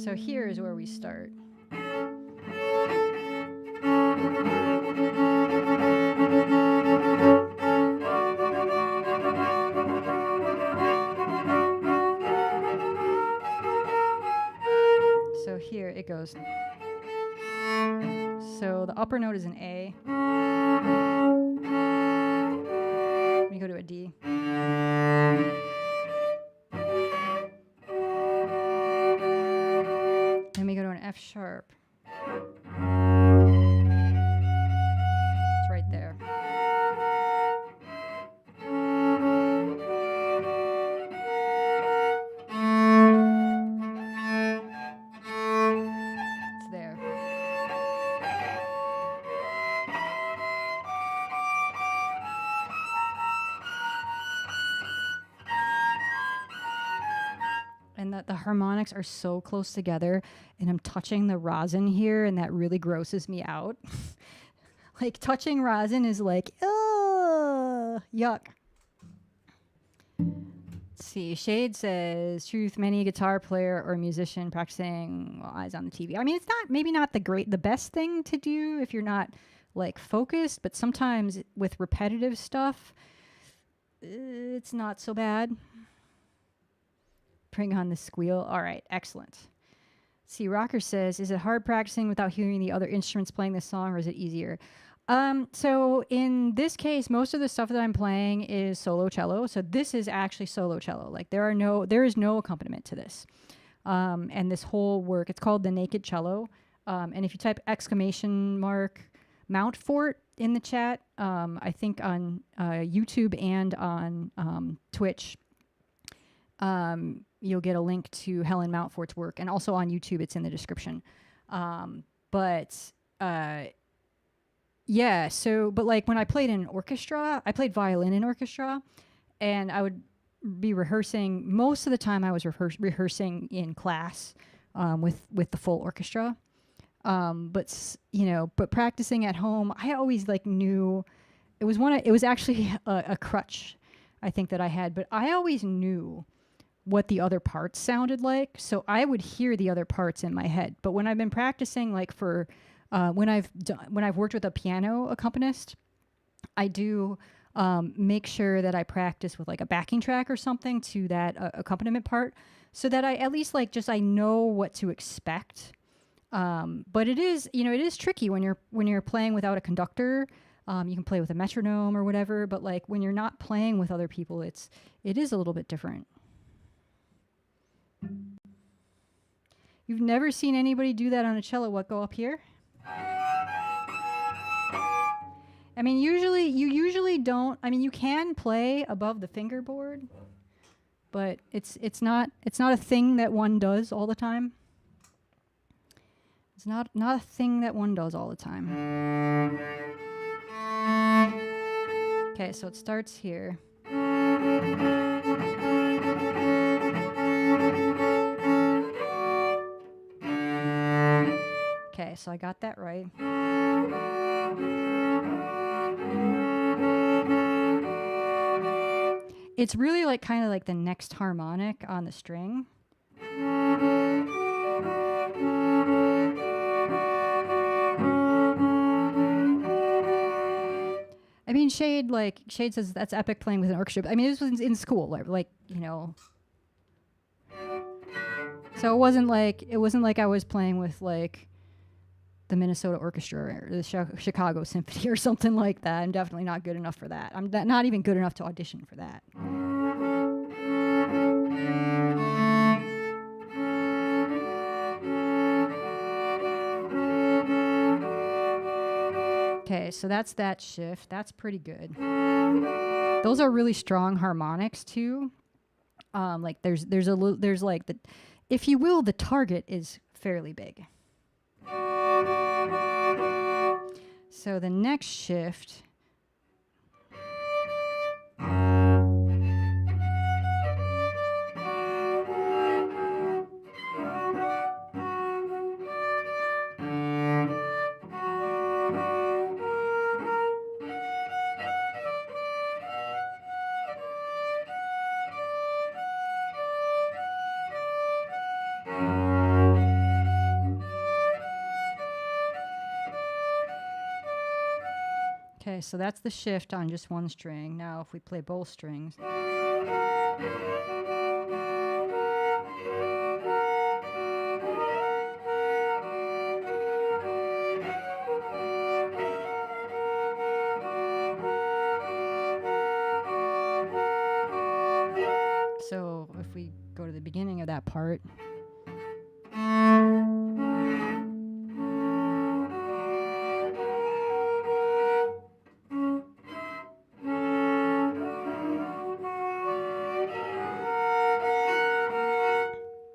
so here is where we start. So here it goes. So the upper note is an A. We go to a D. Then we go to an F sharp. It's right there. And that the harmonics are so close together, and I'm touching the rosin here, and that really grosses me out. Like touching rosin is like, ugh, yuck. Let's see. Shade says, truth, many guitar player or musician practicing while eyes on the TV. I mean, it's maybe not the best thing to do if you're not like focused, but sometimes with repetitive stuff, it's not so bad. Bring on the squeal. All right, excellent. See, Rocker says, is it hard practicing without hearing the other instruments playing this song, or is it easier? So in this case, most of the stuff that I'm playing is solo cello. So this is actually solo cello. Like there is no accompaniment to this. And this whole work, it's called the Naked Cello. And if you type exclamation mark Mountfort in the chat, I think on YouTube and on Twitch, you'll get a link to Helen Mountfort's work. And also on YouTube, it's in the description. Yeah, so, but like when I played in orchestra, I played violin in orchestra, and I would be rehearsing. Most of the time I was rehearsing in class with the full orchestra. But practicing at home, I always like knew it was actually a crutch, I think, that I had, but I always knew what the other parts sounded like. So I would hear the other parts in my head. But when I've been practicing, like for when I've worked with a piano accompanist, I do make sure that I practice with like a backing track or something to that accompaniment part, so that I at least I know what to expect. But it is tricky when you're playing without a conductor. You can play with a metronome or whatever, but like when you're not playing with other people, it is a little bit different. You've never seen anybody do that on a cello? What, go up here? I mean, you usually don't. I mean, you can play above the fingerboard, but it's not a thing that one does all the time. It's not a thing that one does all the time. Okay, so it starts here. Okay, so I got that right. It's really like kind of like the next harmonic on the string. I mean, Shade says that's epic playing with an orchestra. I mean, this was in school, like. So it wasn't like I was playing with like the Minnesota Orchestra or the Chicago Symphony or something like that. I'm definitely not good enough for that. I'm not even good enough to audition for that. Okay, so that's that shift. That's pretty good. Those are really strong harmonics too. Like there's like the, if you will, the target is fairly big. So the next shift. Okay, so that's the shift on just one string. Now if we play both strings. So if we go to the beginning of that part.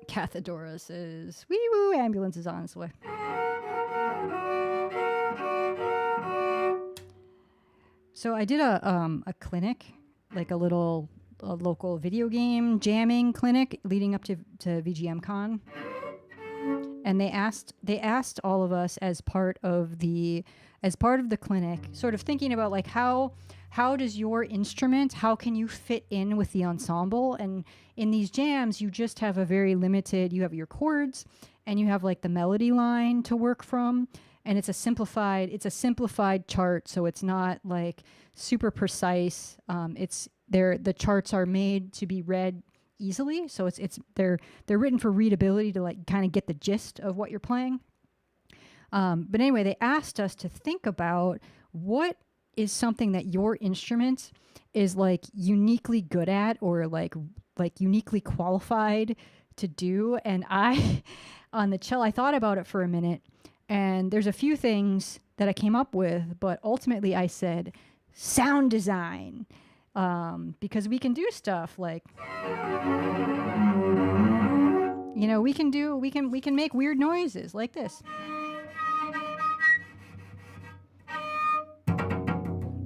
Cathedora says, wee woo, ambulance is on its way. So I did a clinic, like a local video game jamming clinic leading up to VGM Con. And they asked all of us as part of the clinic, sort of thinking about like how does your instrument, how can you fit in with the ensemble? And in these jams, you just have a very limited, you have your chords and you have like the melody line to work from. And it's a simplified chart. So it's not like super precise. The charts are made to be read easily. So they're written for readability to like kind of get the gist of what you're playing. But anyway, they asked us to think about what is something that your instrument is like uniquely good at, or like uniquely qualified to do? And I on the cello, I thought about it for a minute, and there's a few things that I came up with, but ultimately I said sound design, because we can do stuff like, you know, we can make weird noises like this.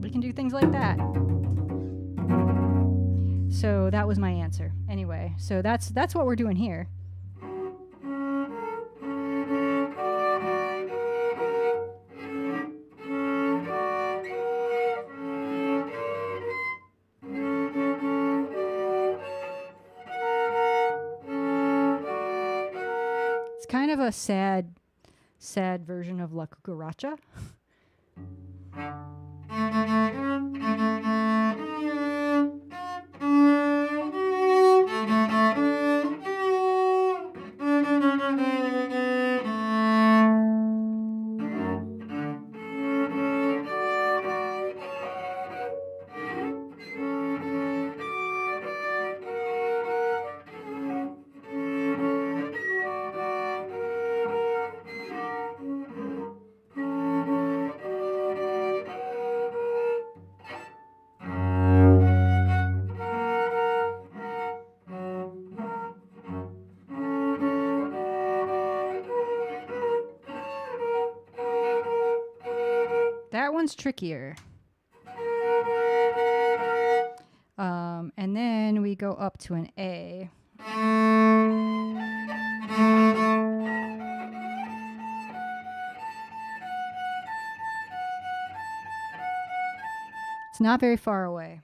We can do things like that. So that was my answer. Anyway, so that's what we're doing here. It's kind of a sad version of La Cucaracha. That one's trickier. And then we go up to an A. It's not very far away.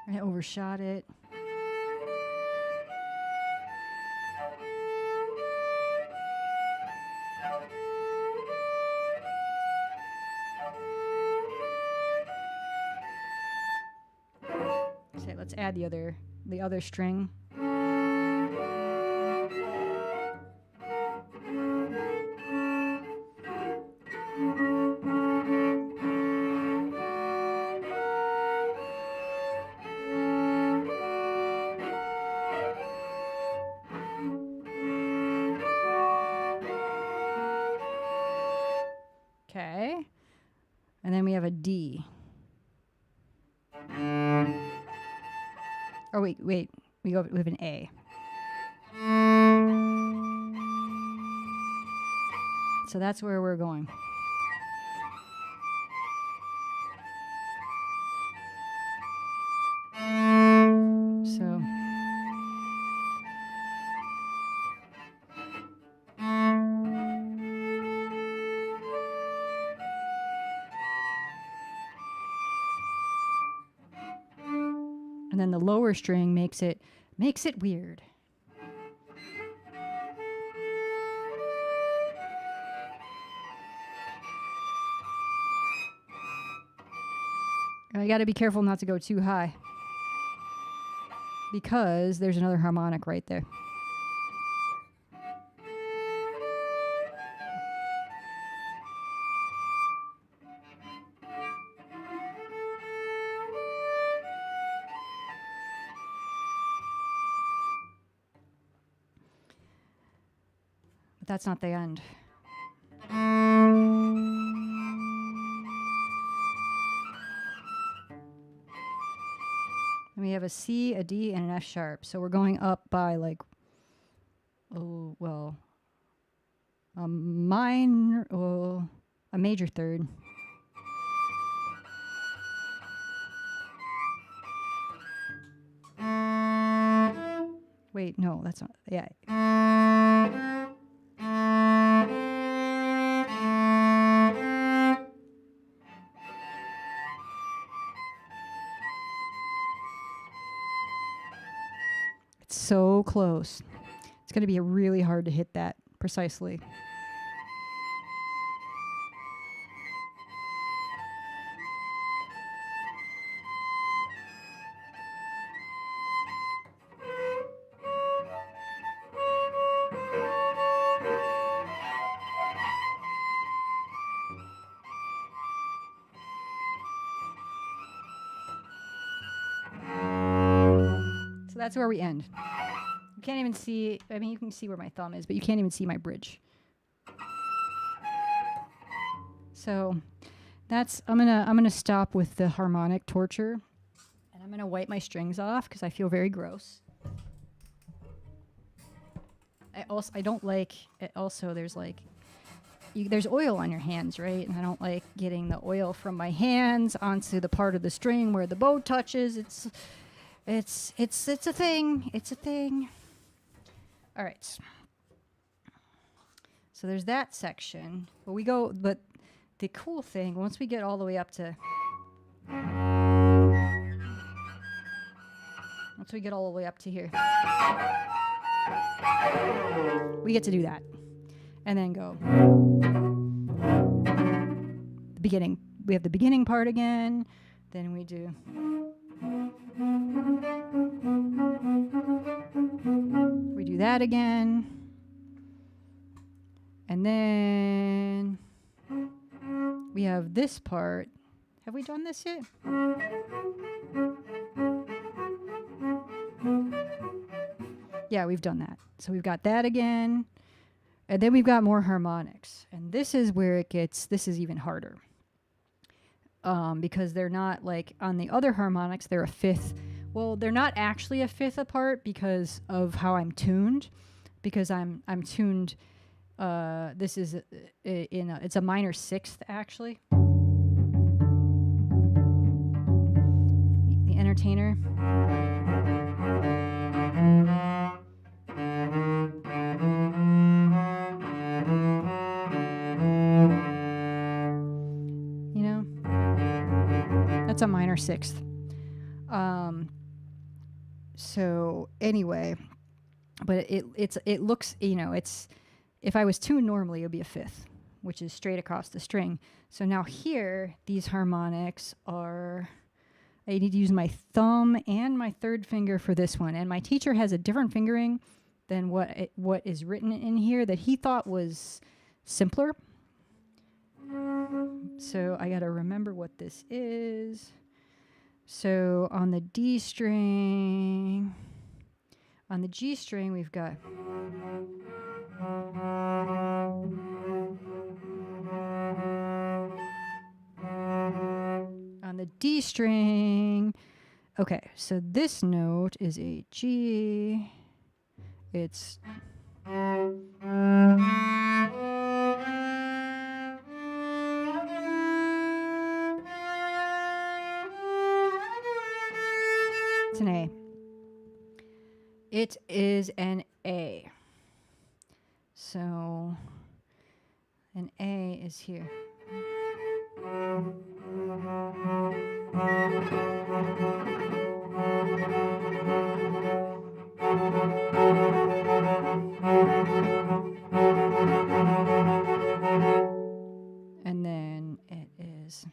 I overshot it. Okay, let's add the other string. Okay. And then we have a D. Oh, wait. We have an A. So that's where we're going. So and then the lower string makes it weird. And I got to be careful not to go too high, because there's another harmonic right there. But that's not the end. And we have a C, a D, and an F sharp. So we're going up by like, a major third. Wait, no, that's not, yeah. It's so close. It's going to be really hard to hit that precisely. that's where we end. You can't even see, I mean, you can see where my thumb is, but you can't even see my bridge. So that's, I'm gonna stop with the harmonic torture, and I'm gonna wipe my strings off because I feel very gross. I don't like it. Also, there's like, there's oil on your hands, right? And I don't like getting the oil from my hands onto the part of the string where the bow touches. It's a thing. It's a thing. All right. So there's that section. But the cool thing, once we get all the way up to, here, we get to do that. And then go. The beginning. We have the beginning part again. Then we do. We do that again. And then we have this part. Have we done this yet? Yeah, we've done that. So we've got that again. And then we've got more harmonics. And this is where this is even harder. Because they're not like on the other harmonics, they're a fifth. Well, they're not actually a fifth apart because of how I'm tuned. Because I'm tuned, this is it's a minor sixth actually. The entertainer. That's a minor sixth. So anyway, but it looks, it's, if I was tuned normally, it would be a fifth, which is straight across the string. So now here, these harmonics are, I need to use my thumb and my third finger for this one. And my teacher has a different fingering than what is written in here that he thought was simpler. So I got to remember what this is. So on the D string, on the G string, we've got on the D string. Okay, so this note is a G. It's it's an A. It is an A. So an A is here. And then it is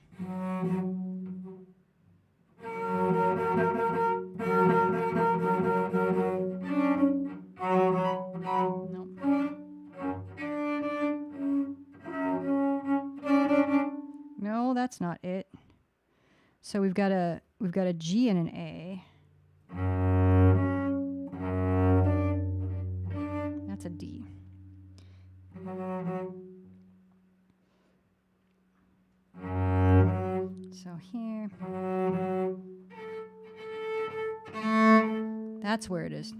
no, that's not it. So we've got a G and an A. That's a D. So here. That's where it is.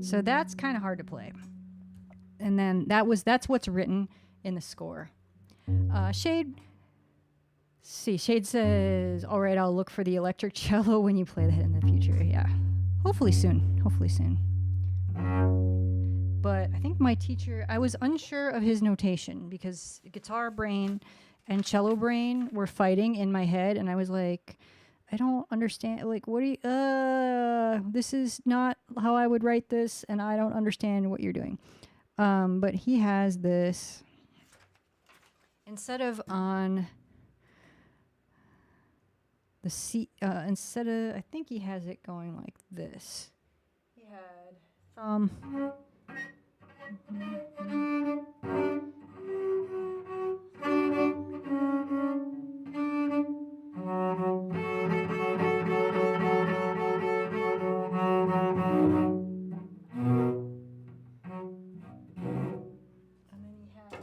So that's kind of hard to play. And then that's what's written in the score. Shade. See, Shade says, all right, I'll look for the electric cello when you play that in the future. Yeah. Hopefully soon. Hopefully soon. But I think my teacher, I was unsure of his notation because guitar brain and cello brain were fighting in my head. And I was like, I don't understand. Like, what do you, this is not how I would write this. And I don't understand what you're doing. But he has this, instead of on the C, instead of, I think he has it going like this. He had thumb. And then he had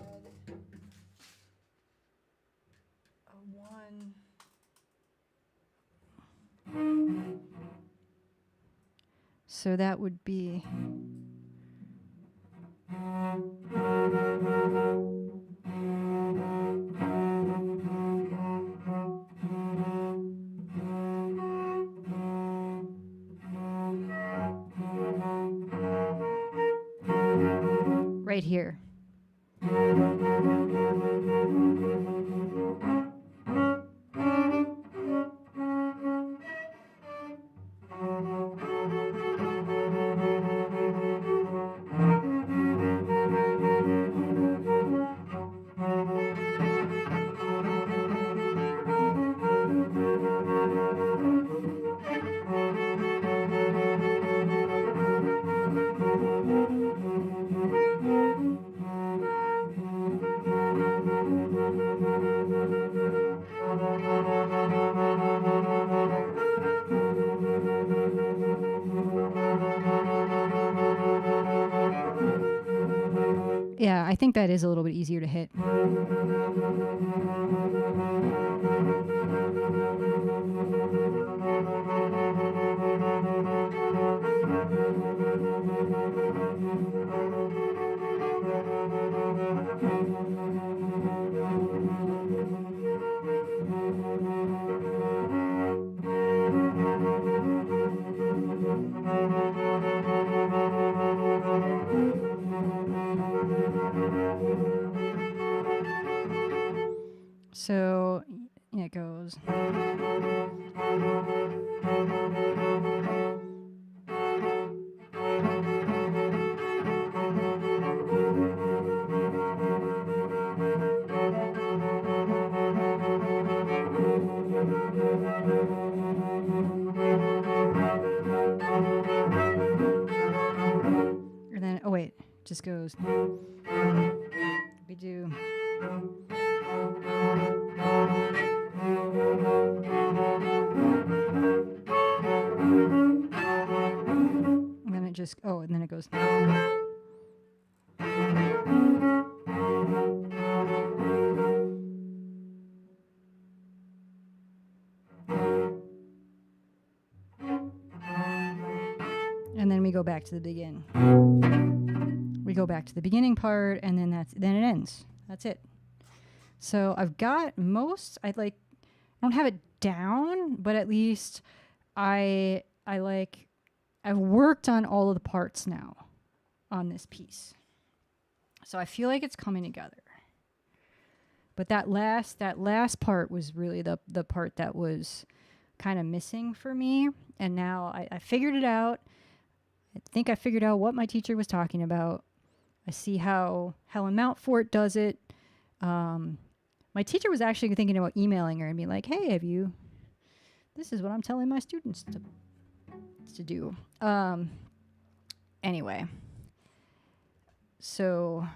a one. So that would be right here. Yeah, I think that is a little bit easier to hit. So yeah, it goes. And then, oh wait, just goes. We do. And then it just, oh, and then it goes. And then we go back to the beginning. We go back to the beginning part, and then then it ends. That's it. So I've got most. I don't have it down, but at least I've worked on all of the parts now on this piece. So I feel like it's coming together. But that last part was really the part that was kind of missing for me. And now I figured it out. I think I figured out what my teacher was talking about. I see how Helen Mountfort does it. My teacher was actually thinking about emailing her and being like, hey, this is what I'm telling my students to do. Anyway. So,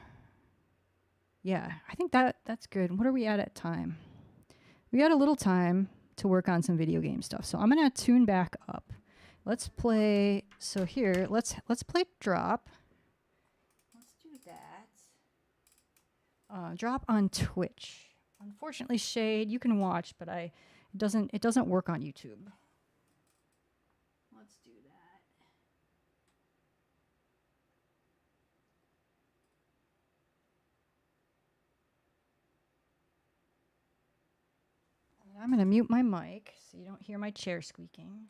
yeah, I think that's good. What are we at time? We got a little time to work on some video game stuff. So I'm going to tune back up. Let's play. So here, let's play drop. Let's do that. Drop on Twitch. Unfortunately, Shade, you can watch, but it doesn't work on YouTube. Let's do that. I'm going to mute my mic so you don't hear my chair squeaking.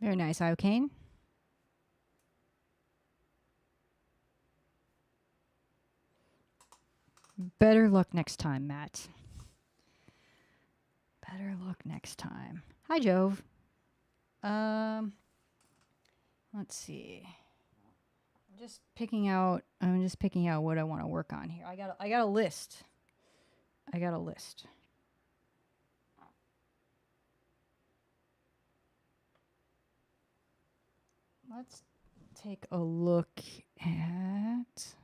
Very nice, Iocane. Better luck next time, Matt. Better luck next time. Hi, Jove. Let's see. I'm just picking out what I want to work on here. I got a list. Let's take a look at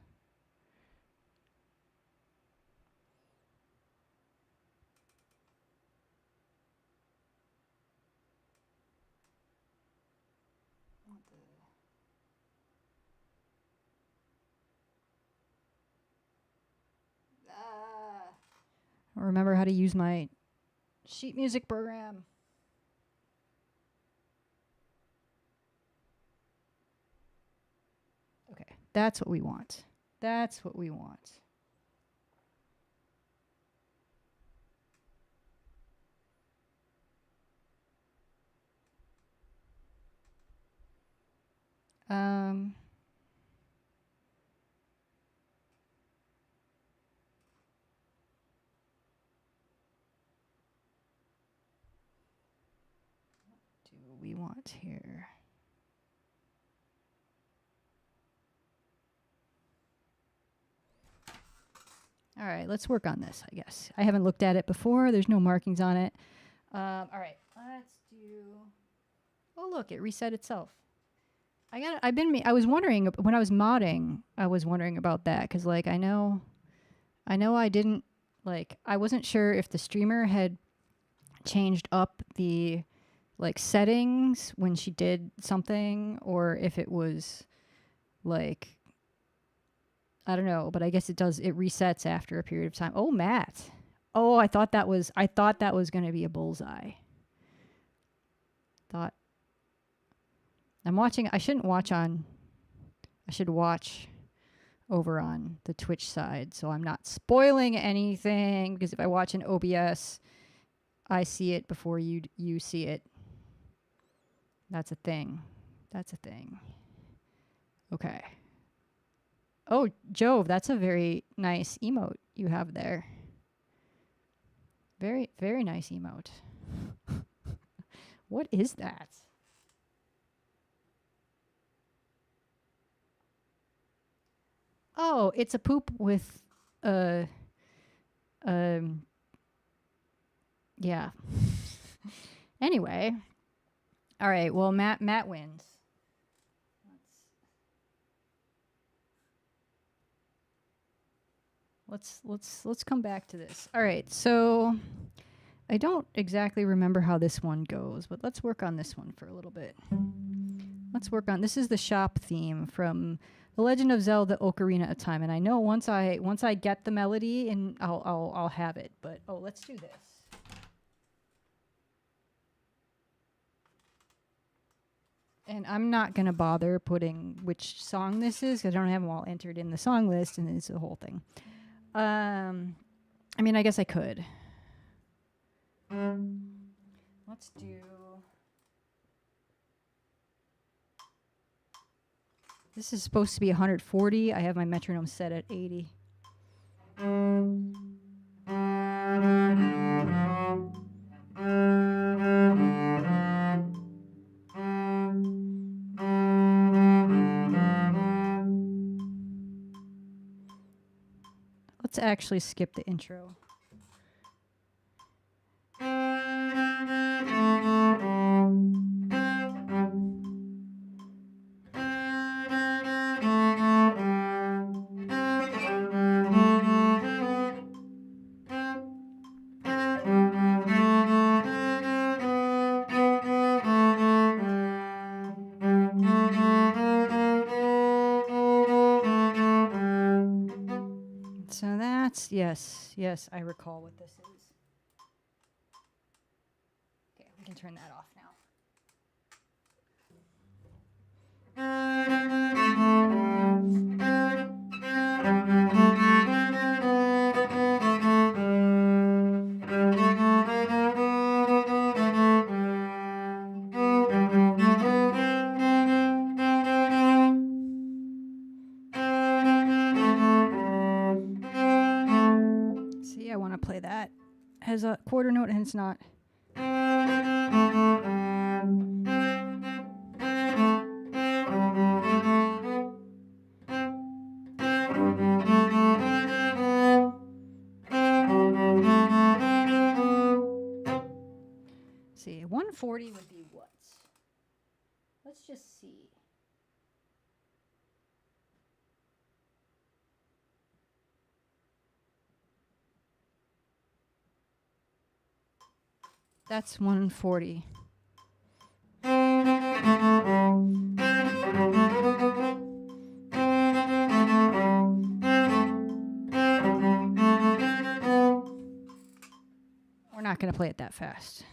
I remember how to use my sheet music program. Okay, that's what we want. What do we want here? All right, let's work on this, I guess. I haven't looked at it before. There's no markings on it. All right, let's do... Oh, look, it reset itself. I was wondering, when I was modding, I was wondering about that. Because, like, I know I didn't, like, I wasn't sure if the streamer had changed up the, like, settings when she did something. Or if it was, like... I don't know, but I guess it does. It resets after a period of time. Oh, Matt. Oh, I thought that was going to be a bullseye. I'm watching. I should watch over on the Twitch side, so I'm not spoiling anything. Because if I watch an OBS, I see it before you see it. That's a thing. Okay. Oh, Jove, that's a very nice emote you have there. Very, very nice emote. What is that? Oh, it's a poop with, yeah. Anyway. All right, well, Matt wins. Let's come back to this. All right, so I don't exactly remember how this one goes, but let's work on this one for a little bit. This is the shop theme from The Legend of Zelda Ocarina of Time, and I know once I get the melody, and I'll have it. But let's do this. And I'm not gonna bother putting which song this is because I don't have them all entered in the song list, and it's the whole thing. I mean, I guess I could. Let's do... This is supposed to be 140. I have my metronome set at 80. Let's actually skip the intro. So that's, yes, I recall what this is. Okay, we can turn that off now. has a quarter note and it's not. See, 140 would be what? Let's just see. That's 140. We're not going to play it that fast.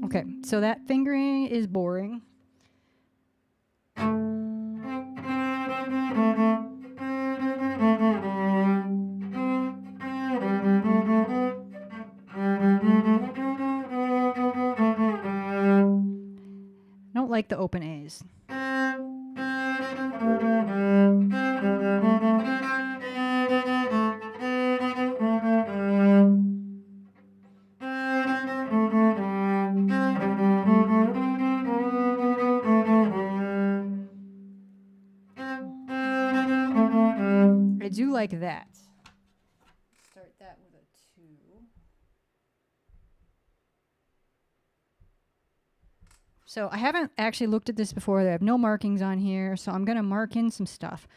Okay, so that fingering is boring. I don't like the open A's. I do like that. Start that with a 2. So I haven't actually looked at this before. I have no markings on here, so I'm going to mark in some stuff.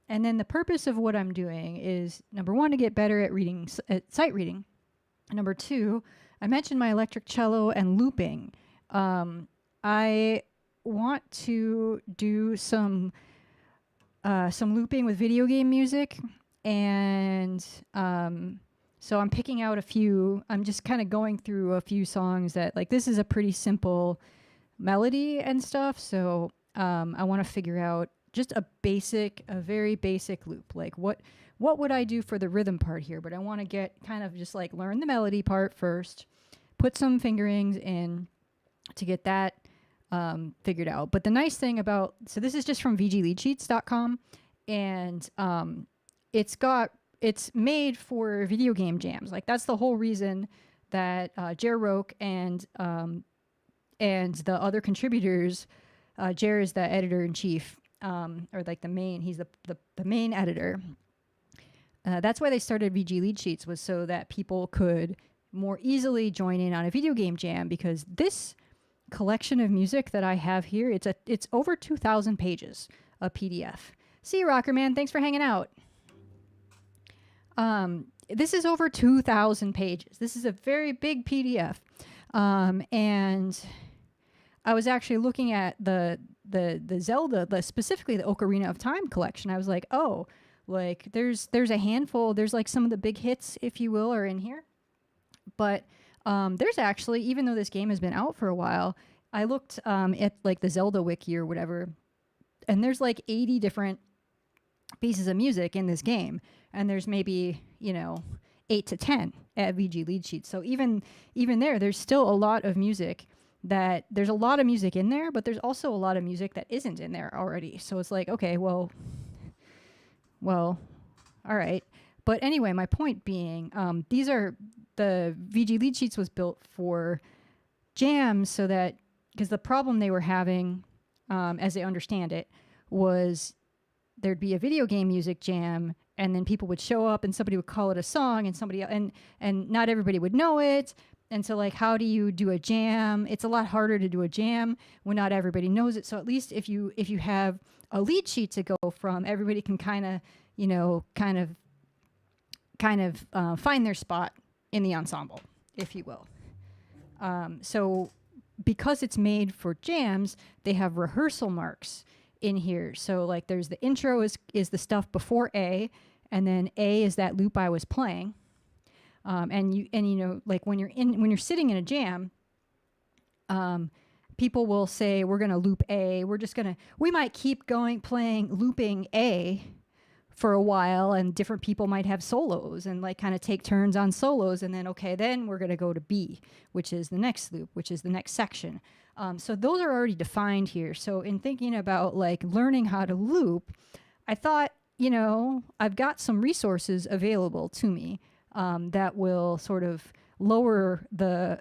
And then the purpose of what I'm doing is, number 1, to get better at reading, at sight reading. Number 2, I mentioned my electric cello and looping. I want to do some looping with video game music, and so I'm picking out a few. I'm just kind of going through a few songs that, like, this is a pretty simple melody and stuff, so I want to figure out just a very basic loop. Like, what would I do for the rhythm part here? But I want to get kind of just like learn the melody part first, put some fingerings in to get that figured out. But the nice thing about, so this is just from vgleadsheets.com, and it's made for video game jams. Like, that's the whole reason that Jer Roke and the other contributors, Jer is the editor-in-chief, or like the main, he's the main editor. That's why they started VG Lead Sheets, was so that people could more easily join in on a video game jam, because this collection of music that I have here, it's over 2,000 pages of PDF. See you, Rocker Man. Thanks for hanging out. This is over 2,000 pages. This is a very big PDF. And I was actually looking at the Zelda, specifically the Ocarina of Time collection. I was like, oh, like there's a handful, there's like some of the big hits, if you will, are in here. But there's actually, even though this game has been out for a while, I looked at like the Zelda wiki or whatever, and there's like 80 different pieces of music in this game, and there's maybe 8 to 10 at VG lead sheets. So even there's still a lot of music there's a lot of music in there, but there's also a lot of music that isn't in there already. So it's like, okay, well, all right. But anyway, my point being, these are the VG lead sheets was built for jams, so that because the problem they were having, as they understand it, was there'd be a video game music jam, and then people would show up and somebody would call it a song, and somebody and not everybody would know it. And so, like, how do you do a jam? It's a lot harder to do a jam when not everybody knows it. So at least if you have a lead sheet to go from, everybody can kind of find their spot in the ensemble, if you will. So because it's made for jams, they have rehearsal marks in here. So like there's the intro is the stuff before A, and then A is that loop I was playing. Like when you're sitting in a jam, people will say, we're going to loop A. We might keep looping A for a while, and different people might have solos and like kind of take turns on solos. And then, okay, then we're going to go to B, which is the next loop, which is the next section. So those are already defined here. So in thinking about like learning how to loop, I thought, I've got some resources available to me that will sort of lower the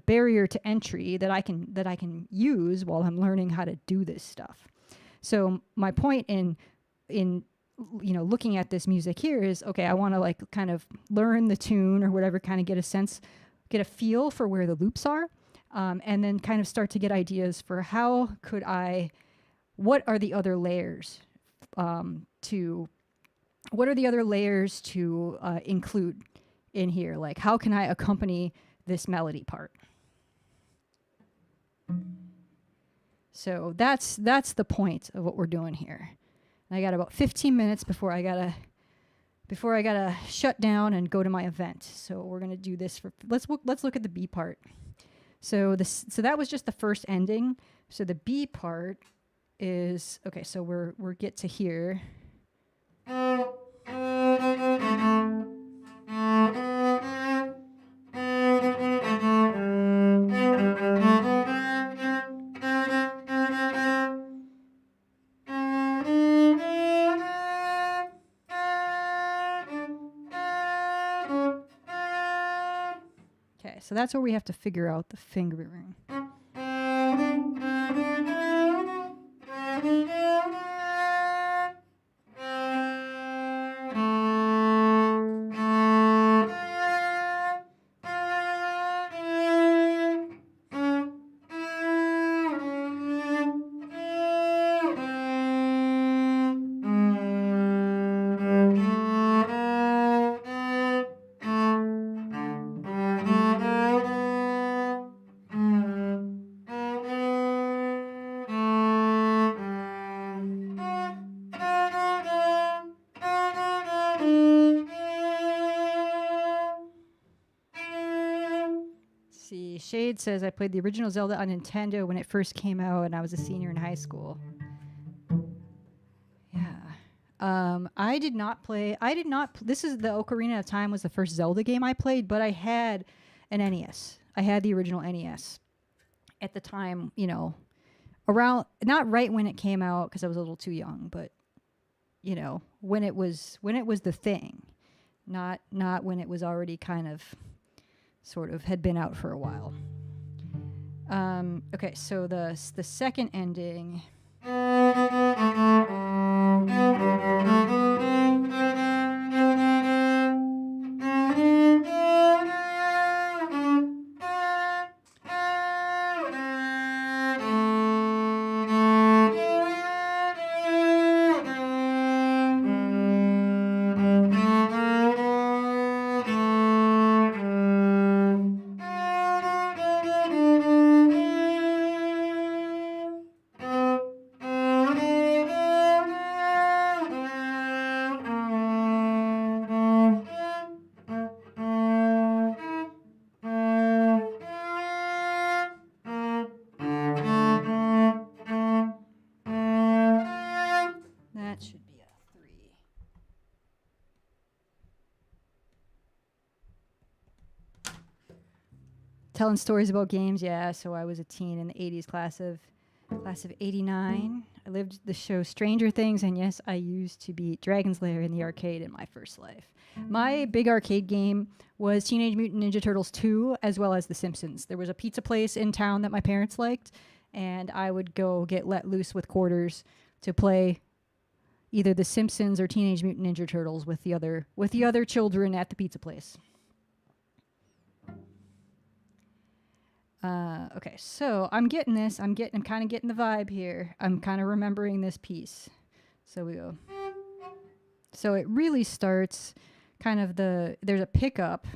barrier to entry that I can use while I'm learning how to do this stuff. So my point in looking at this music here is, okay, I want to like kind of learn the tune or whatever, kind of get a feel for where the loops are, and then kind of start to get ideas for what are the other layers to include in here? Like, how can I accompany this melody part? So that's the point of what we're doing here. And I got about 15 minutes before I gotta shut down and go to my event. So we're gonna do this let's look at the B part. So that was just the first ending. So the B part is, okay, so we're get to here. Okay, so that's where we have to figure out the fingering. Shade says, I played the original Zelda on Nintendo when it first came out, and I was a senior in high school. Yeah. I did not play. This is the Ocarina of Time was the first Zelda game I played, but I had an NES. I had the original NES at the time, around, not right when it came out because I was a little too young, but, when it was the thing, not when it was already kind of sort of had been out for a while. Okay, so the second ending. telling stories about games. Yeah, so I was a teen in the 80s class of 89. I lived the show Stranger Things, and yes, I used to beat Dragon's Lair in the arcade in my first life. My big arcade game was Teenage Mutant Ninja Turtles 2, as well as The Simpsons. There was a pizza place in town that my parents liked, and I would go get let loose with quarters to play either The Simpsons or Teenage Mutant Ninja Turtles with the other children at the pizza place. Okay, so I'm getting this. I'm kind of getting the vibe here. I'm kind of remembering this piece. So we go. So it really starts kind of there's a pickup.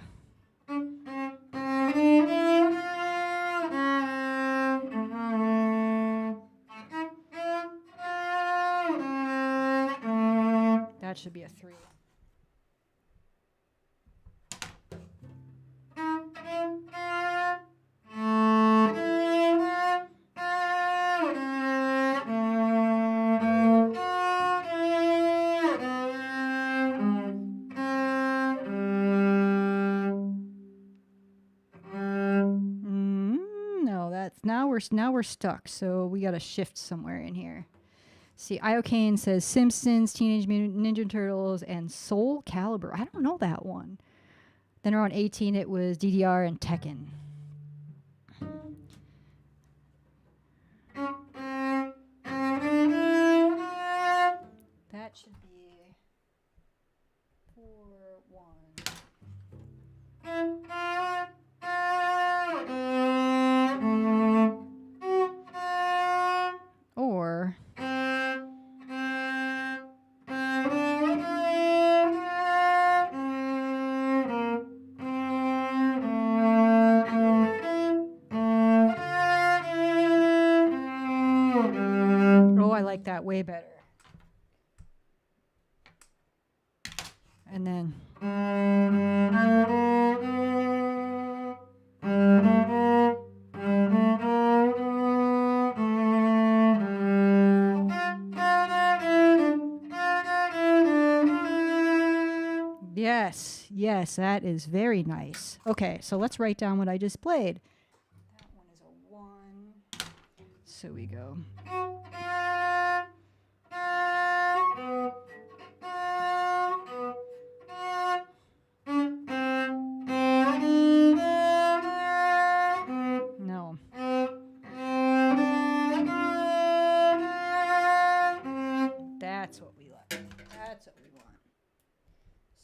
That should be a 3. Now we're stuck, so we gotta shift somewhere in here. See, Iocane says Simpsons, Teenage Mutant Ninja Turtles, and Soul Calibur. I don't know that one. Then around 18, it was DDR and Tekken. That should be 4-1. Or I like that way better. And then yes, that is very nice. Okay, so let's write down what I just played. That one is a 1. So we go. No. That's what we like. That's what we want.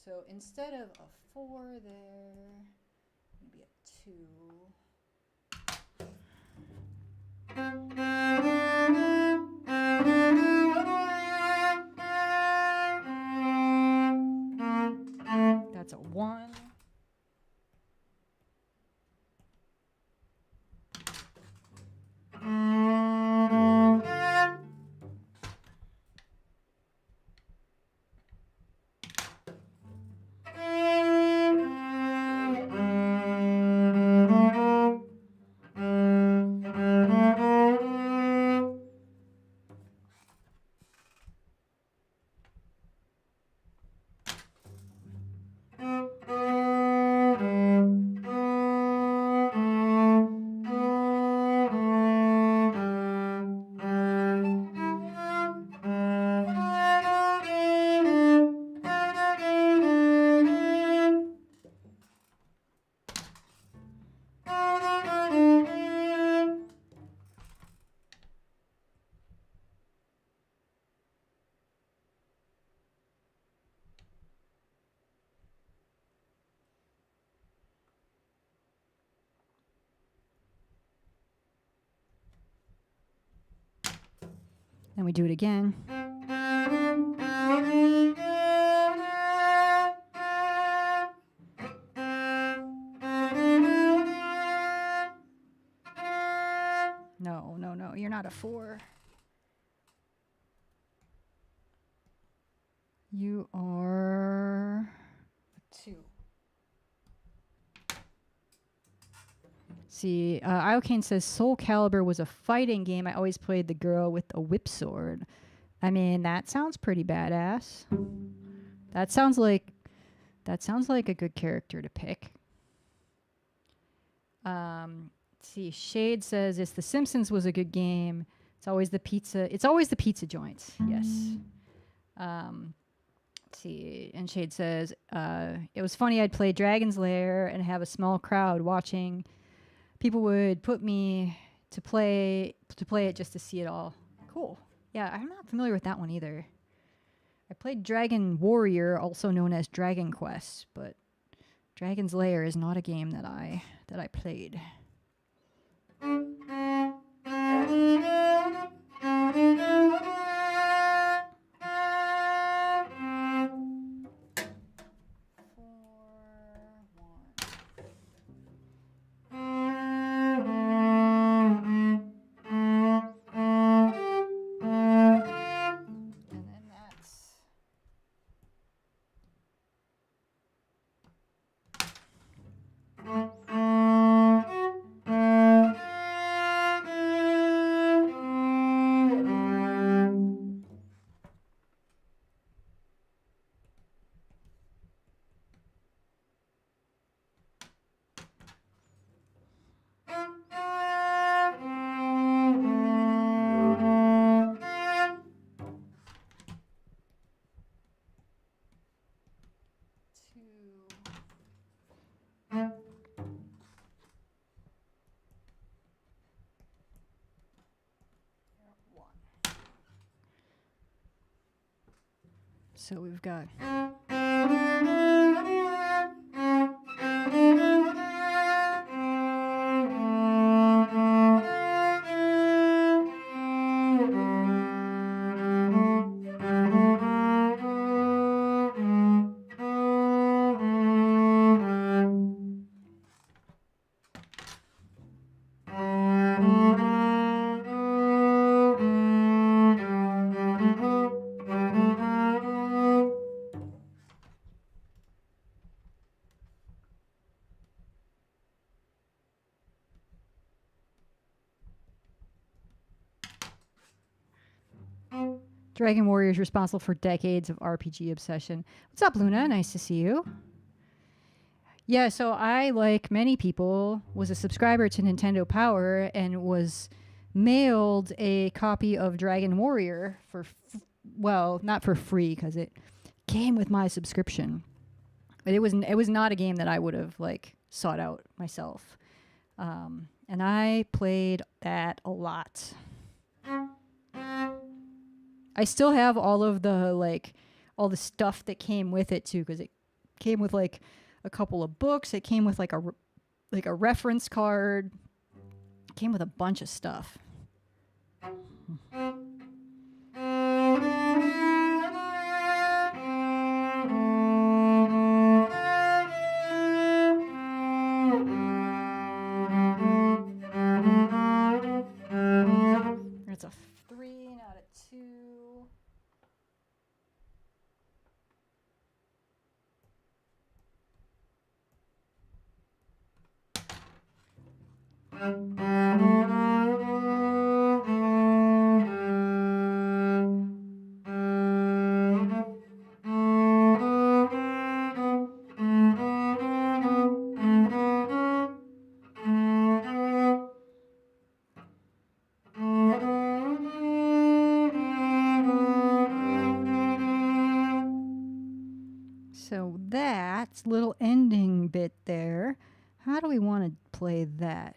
So instead of a 4 there, maybe a 2. That's a 1. Then we do it again. No, you're not a 4. You are a 2. See, Iocane says Soul Calibur was a fighting game. I always played the girl with a whip sword. I mean, that sounds pretty badass. That sounds like a good character to pick. Let's see. Shade says it's The Simpsons was a good game. It's always the pizza. It's always the pizza joints. Yes. Let's see. And Shade says it was funny. I'd play Dragon's Lair and have a small crowd watching. People would put me to play it just to see it all. Cool. Yeah, I'm not familiar with that one either. I played Dragon Warrior, also known as Dragon Quest, but Dragon's Lair is not a game that I played. So we've got Dragon Warrior is responsible for decades of RPG obsession. What's up, Luna? Nice to see you. Yeah, so I, like many people, was a subscriber to Nintendo Power and was mailed a copy of Dragon Warrior for, well, not for free because it came with my subscription. But it was not a game that I would have like sought out myself. And I played that a lot. I still have all of the all the stuff that came with it too, because it came with like a couple of books. It came with like a reference card. It came with a bunch of stuff. It's a 3, not a 2. So that's little ending bit there. How do we want to play that?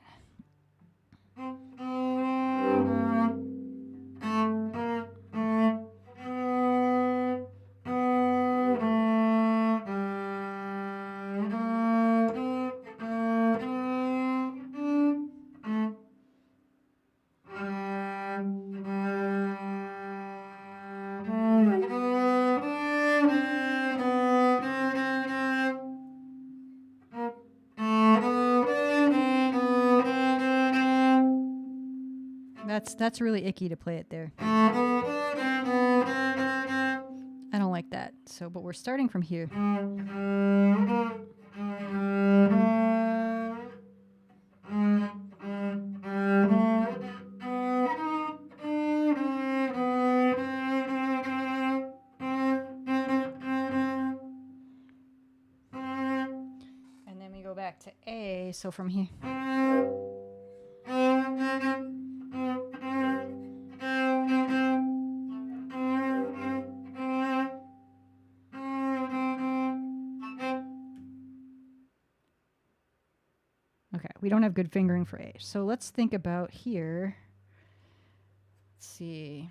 That's really icky to play it there. I don't like that. So, but we're starting from here. And then we go back back to A. So from here. Okay, we don't have good fingering for A. So let's think about here. Let's see.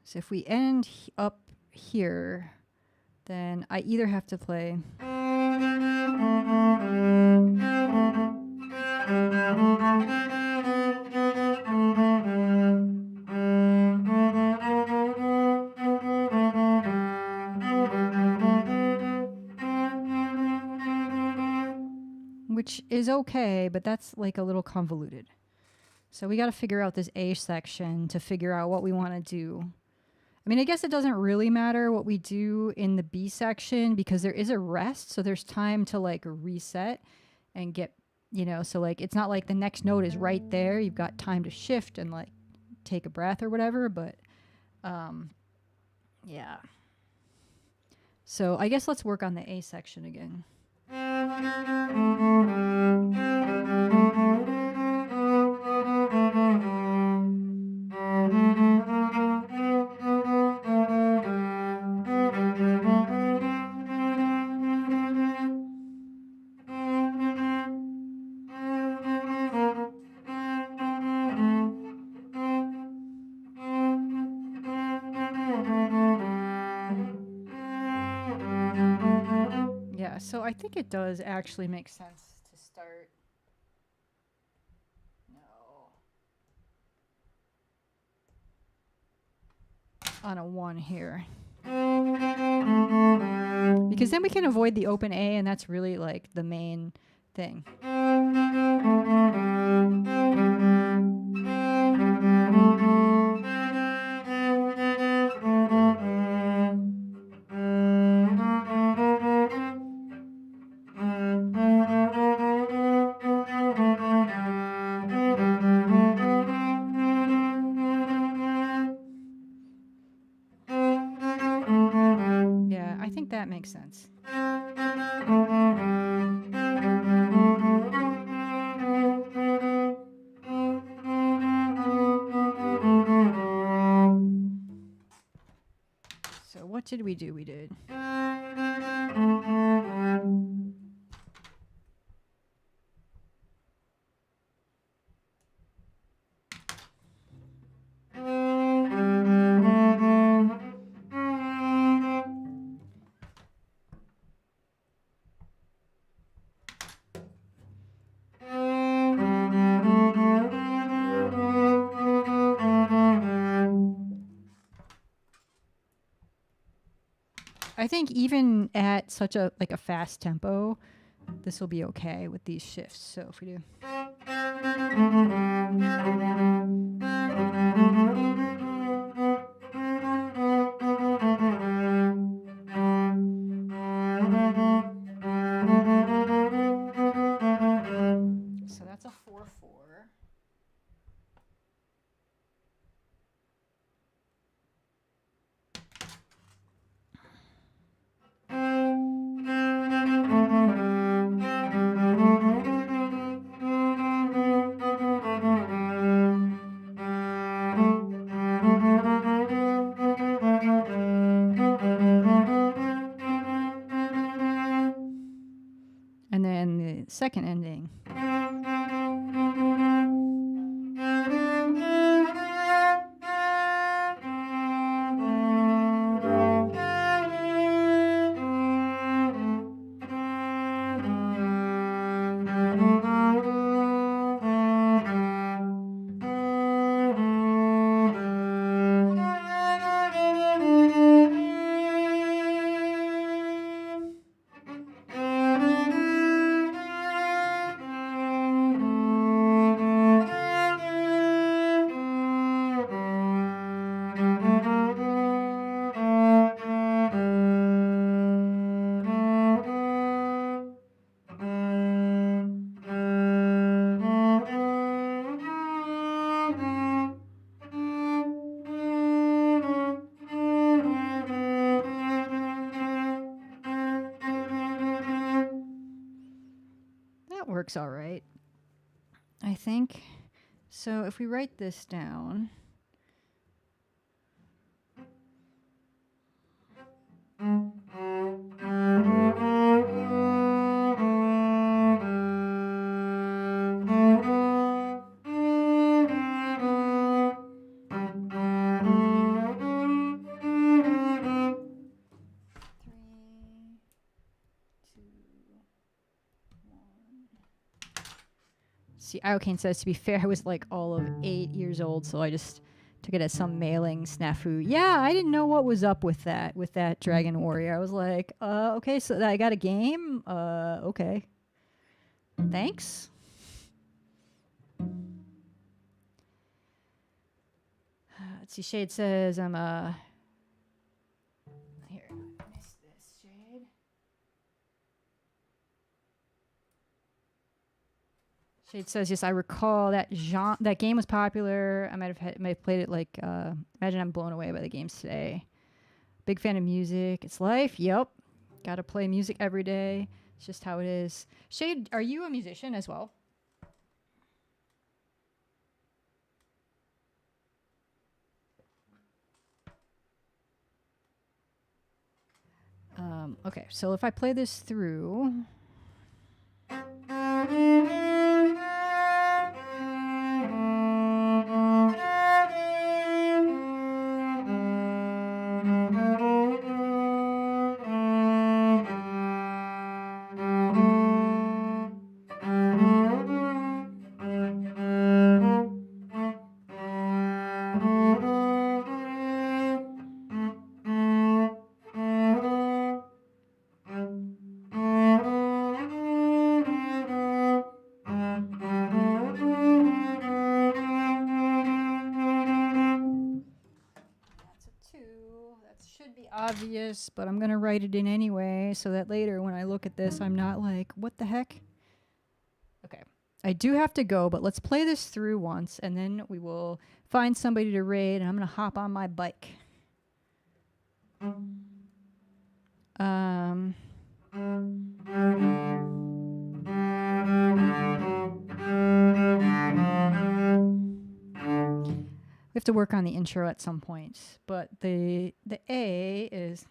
So if we end up here, then I either have to play which is okay, but that's like a little convoluted. So we got to figure out this A section to figure out what we want to do. I mean, I guess it doesn't really matter what we do in the B section because there is a rest. So there's time to like reset and get, you know, so like it's not like the next note is right there. You've got time to shift and like take a breath or whatever. But yeah. So I guess let's work on the A section again. Yeah, so I think it does actually make sense to start. No. On a 1 here. Because then we can avoid the open A, and that's really like the main thing. Yeah, I think that makes sense. So what did we do? We did. I think even at such a like a fast tempo, this will be okay with these shifts. So if we do. So that's a 4/4. And then the second ending. works all right, I think. So if we write this down. See, Iocane says, to be fair, I was like all of 8 years old, so I just took it as some mailing snafu. Yeah, I didn't know what was up with that Dragon Warrior. I was like, okay, so I got a game? Okay. Thanks. Let's see, Shade says, here, I missed this, Shade. Shade says, yes, I recall that that game was popular. I might have played it like, imagine I'm blown away by the games today. Big fan of music. It's life. Yep. Got to play music every day. It's just how it is. Shade, are you a musician as well? Okay, so if I play this through. Obvious, but I'm going to write it in anyway so that later when I look at this, I'm not like, what the heck? Okay. I do have to go, but let's play this through once, and then we will find somebody to raid, and I'm going to hop on my bike. We have to work on the intro at some point, but the A is.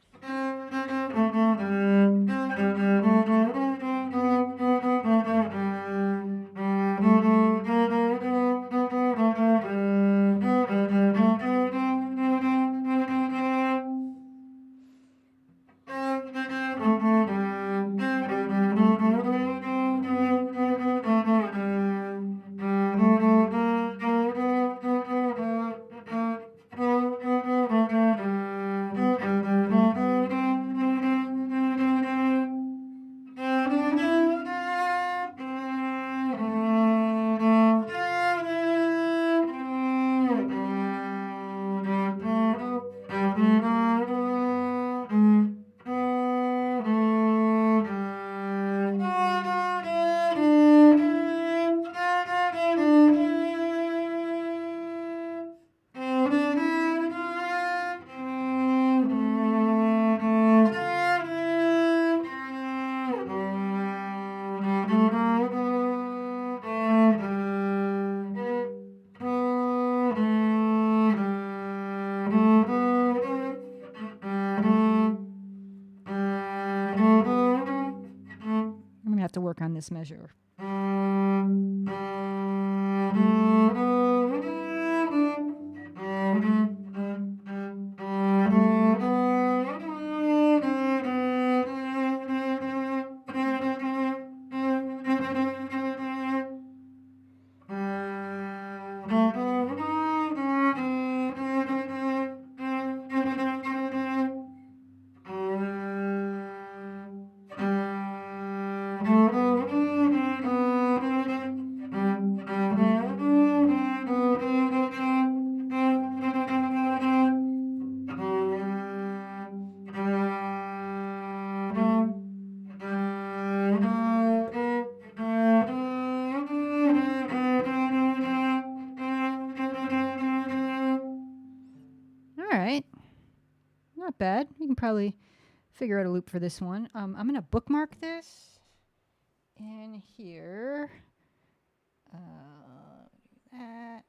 To work on this measure. Not bad. You can probably figure out a loop for this one. I'm going to bookmark this. in here. Do that.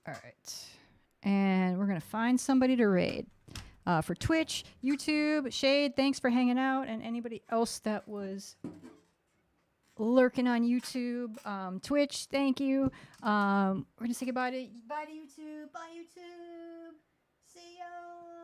All right. And we're going to find somebody to raid. For Twitch, YouTube, Shade, thanks for hanging out. And anybody else that was lurking on YouTube, Twitch, thank you. We're going to say goodbye to YouTube. Bye, YouTube. See ya.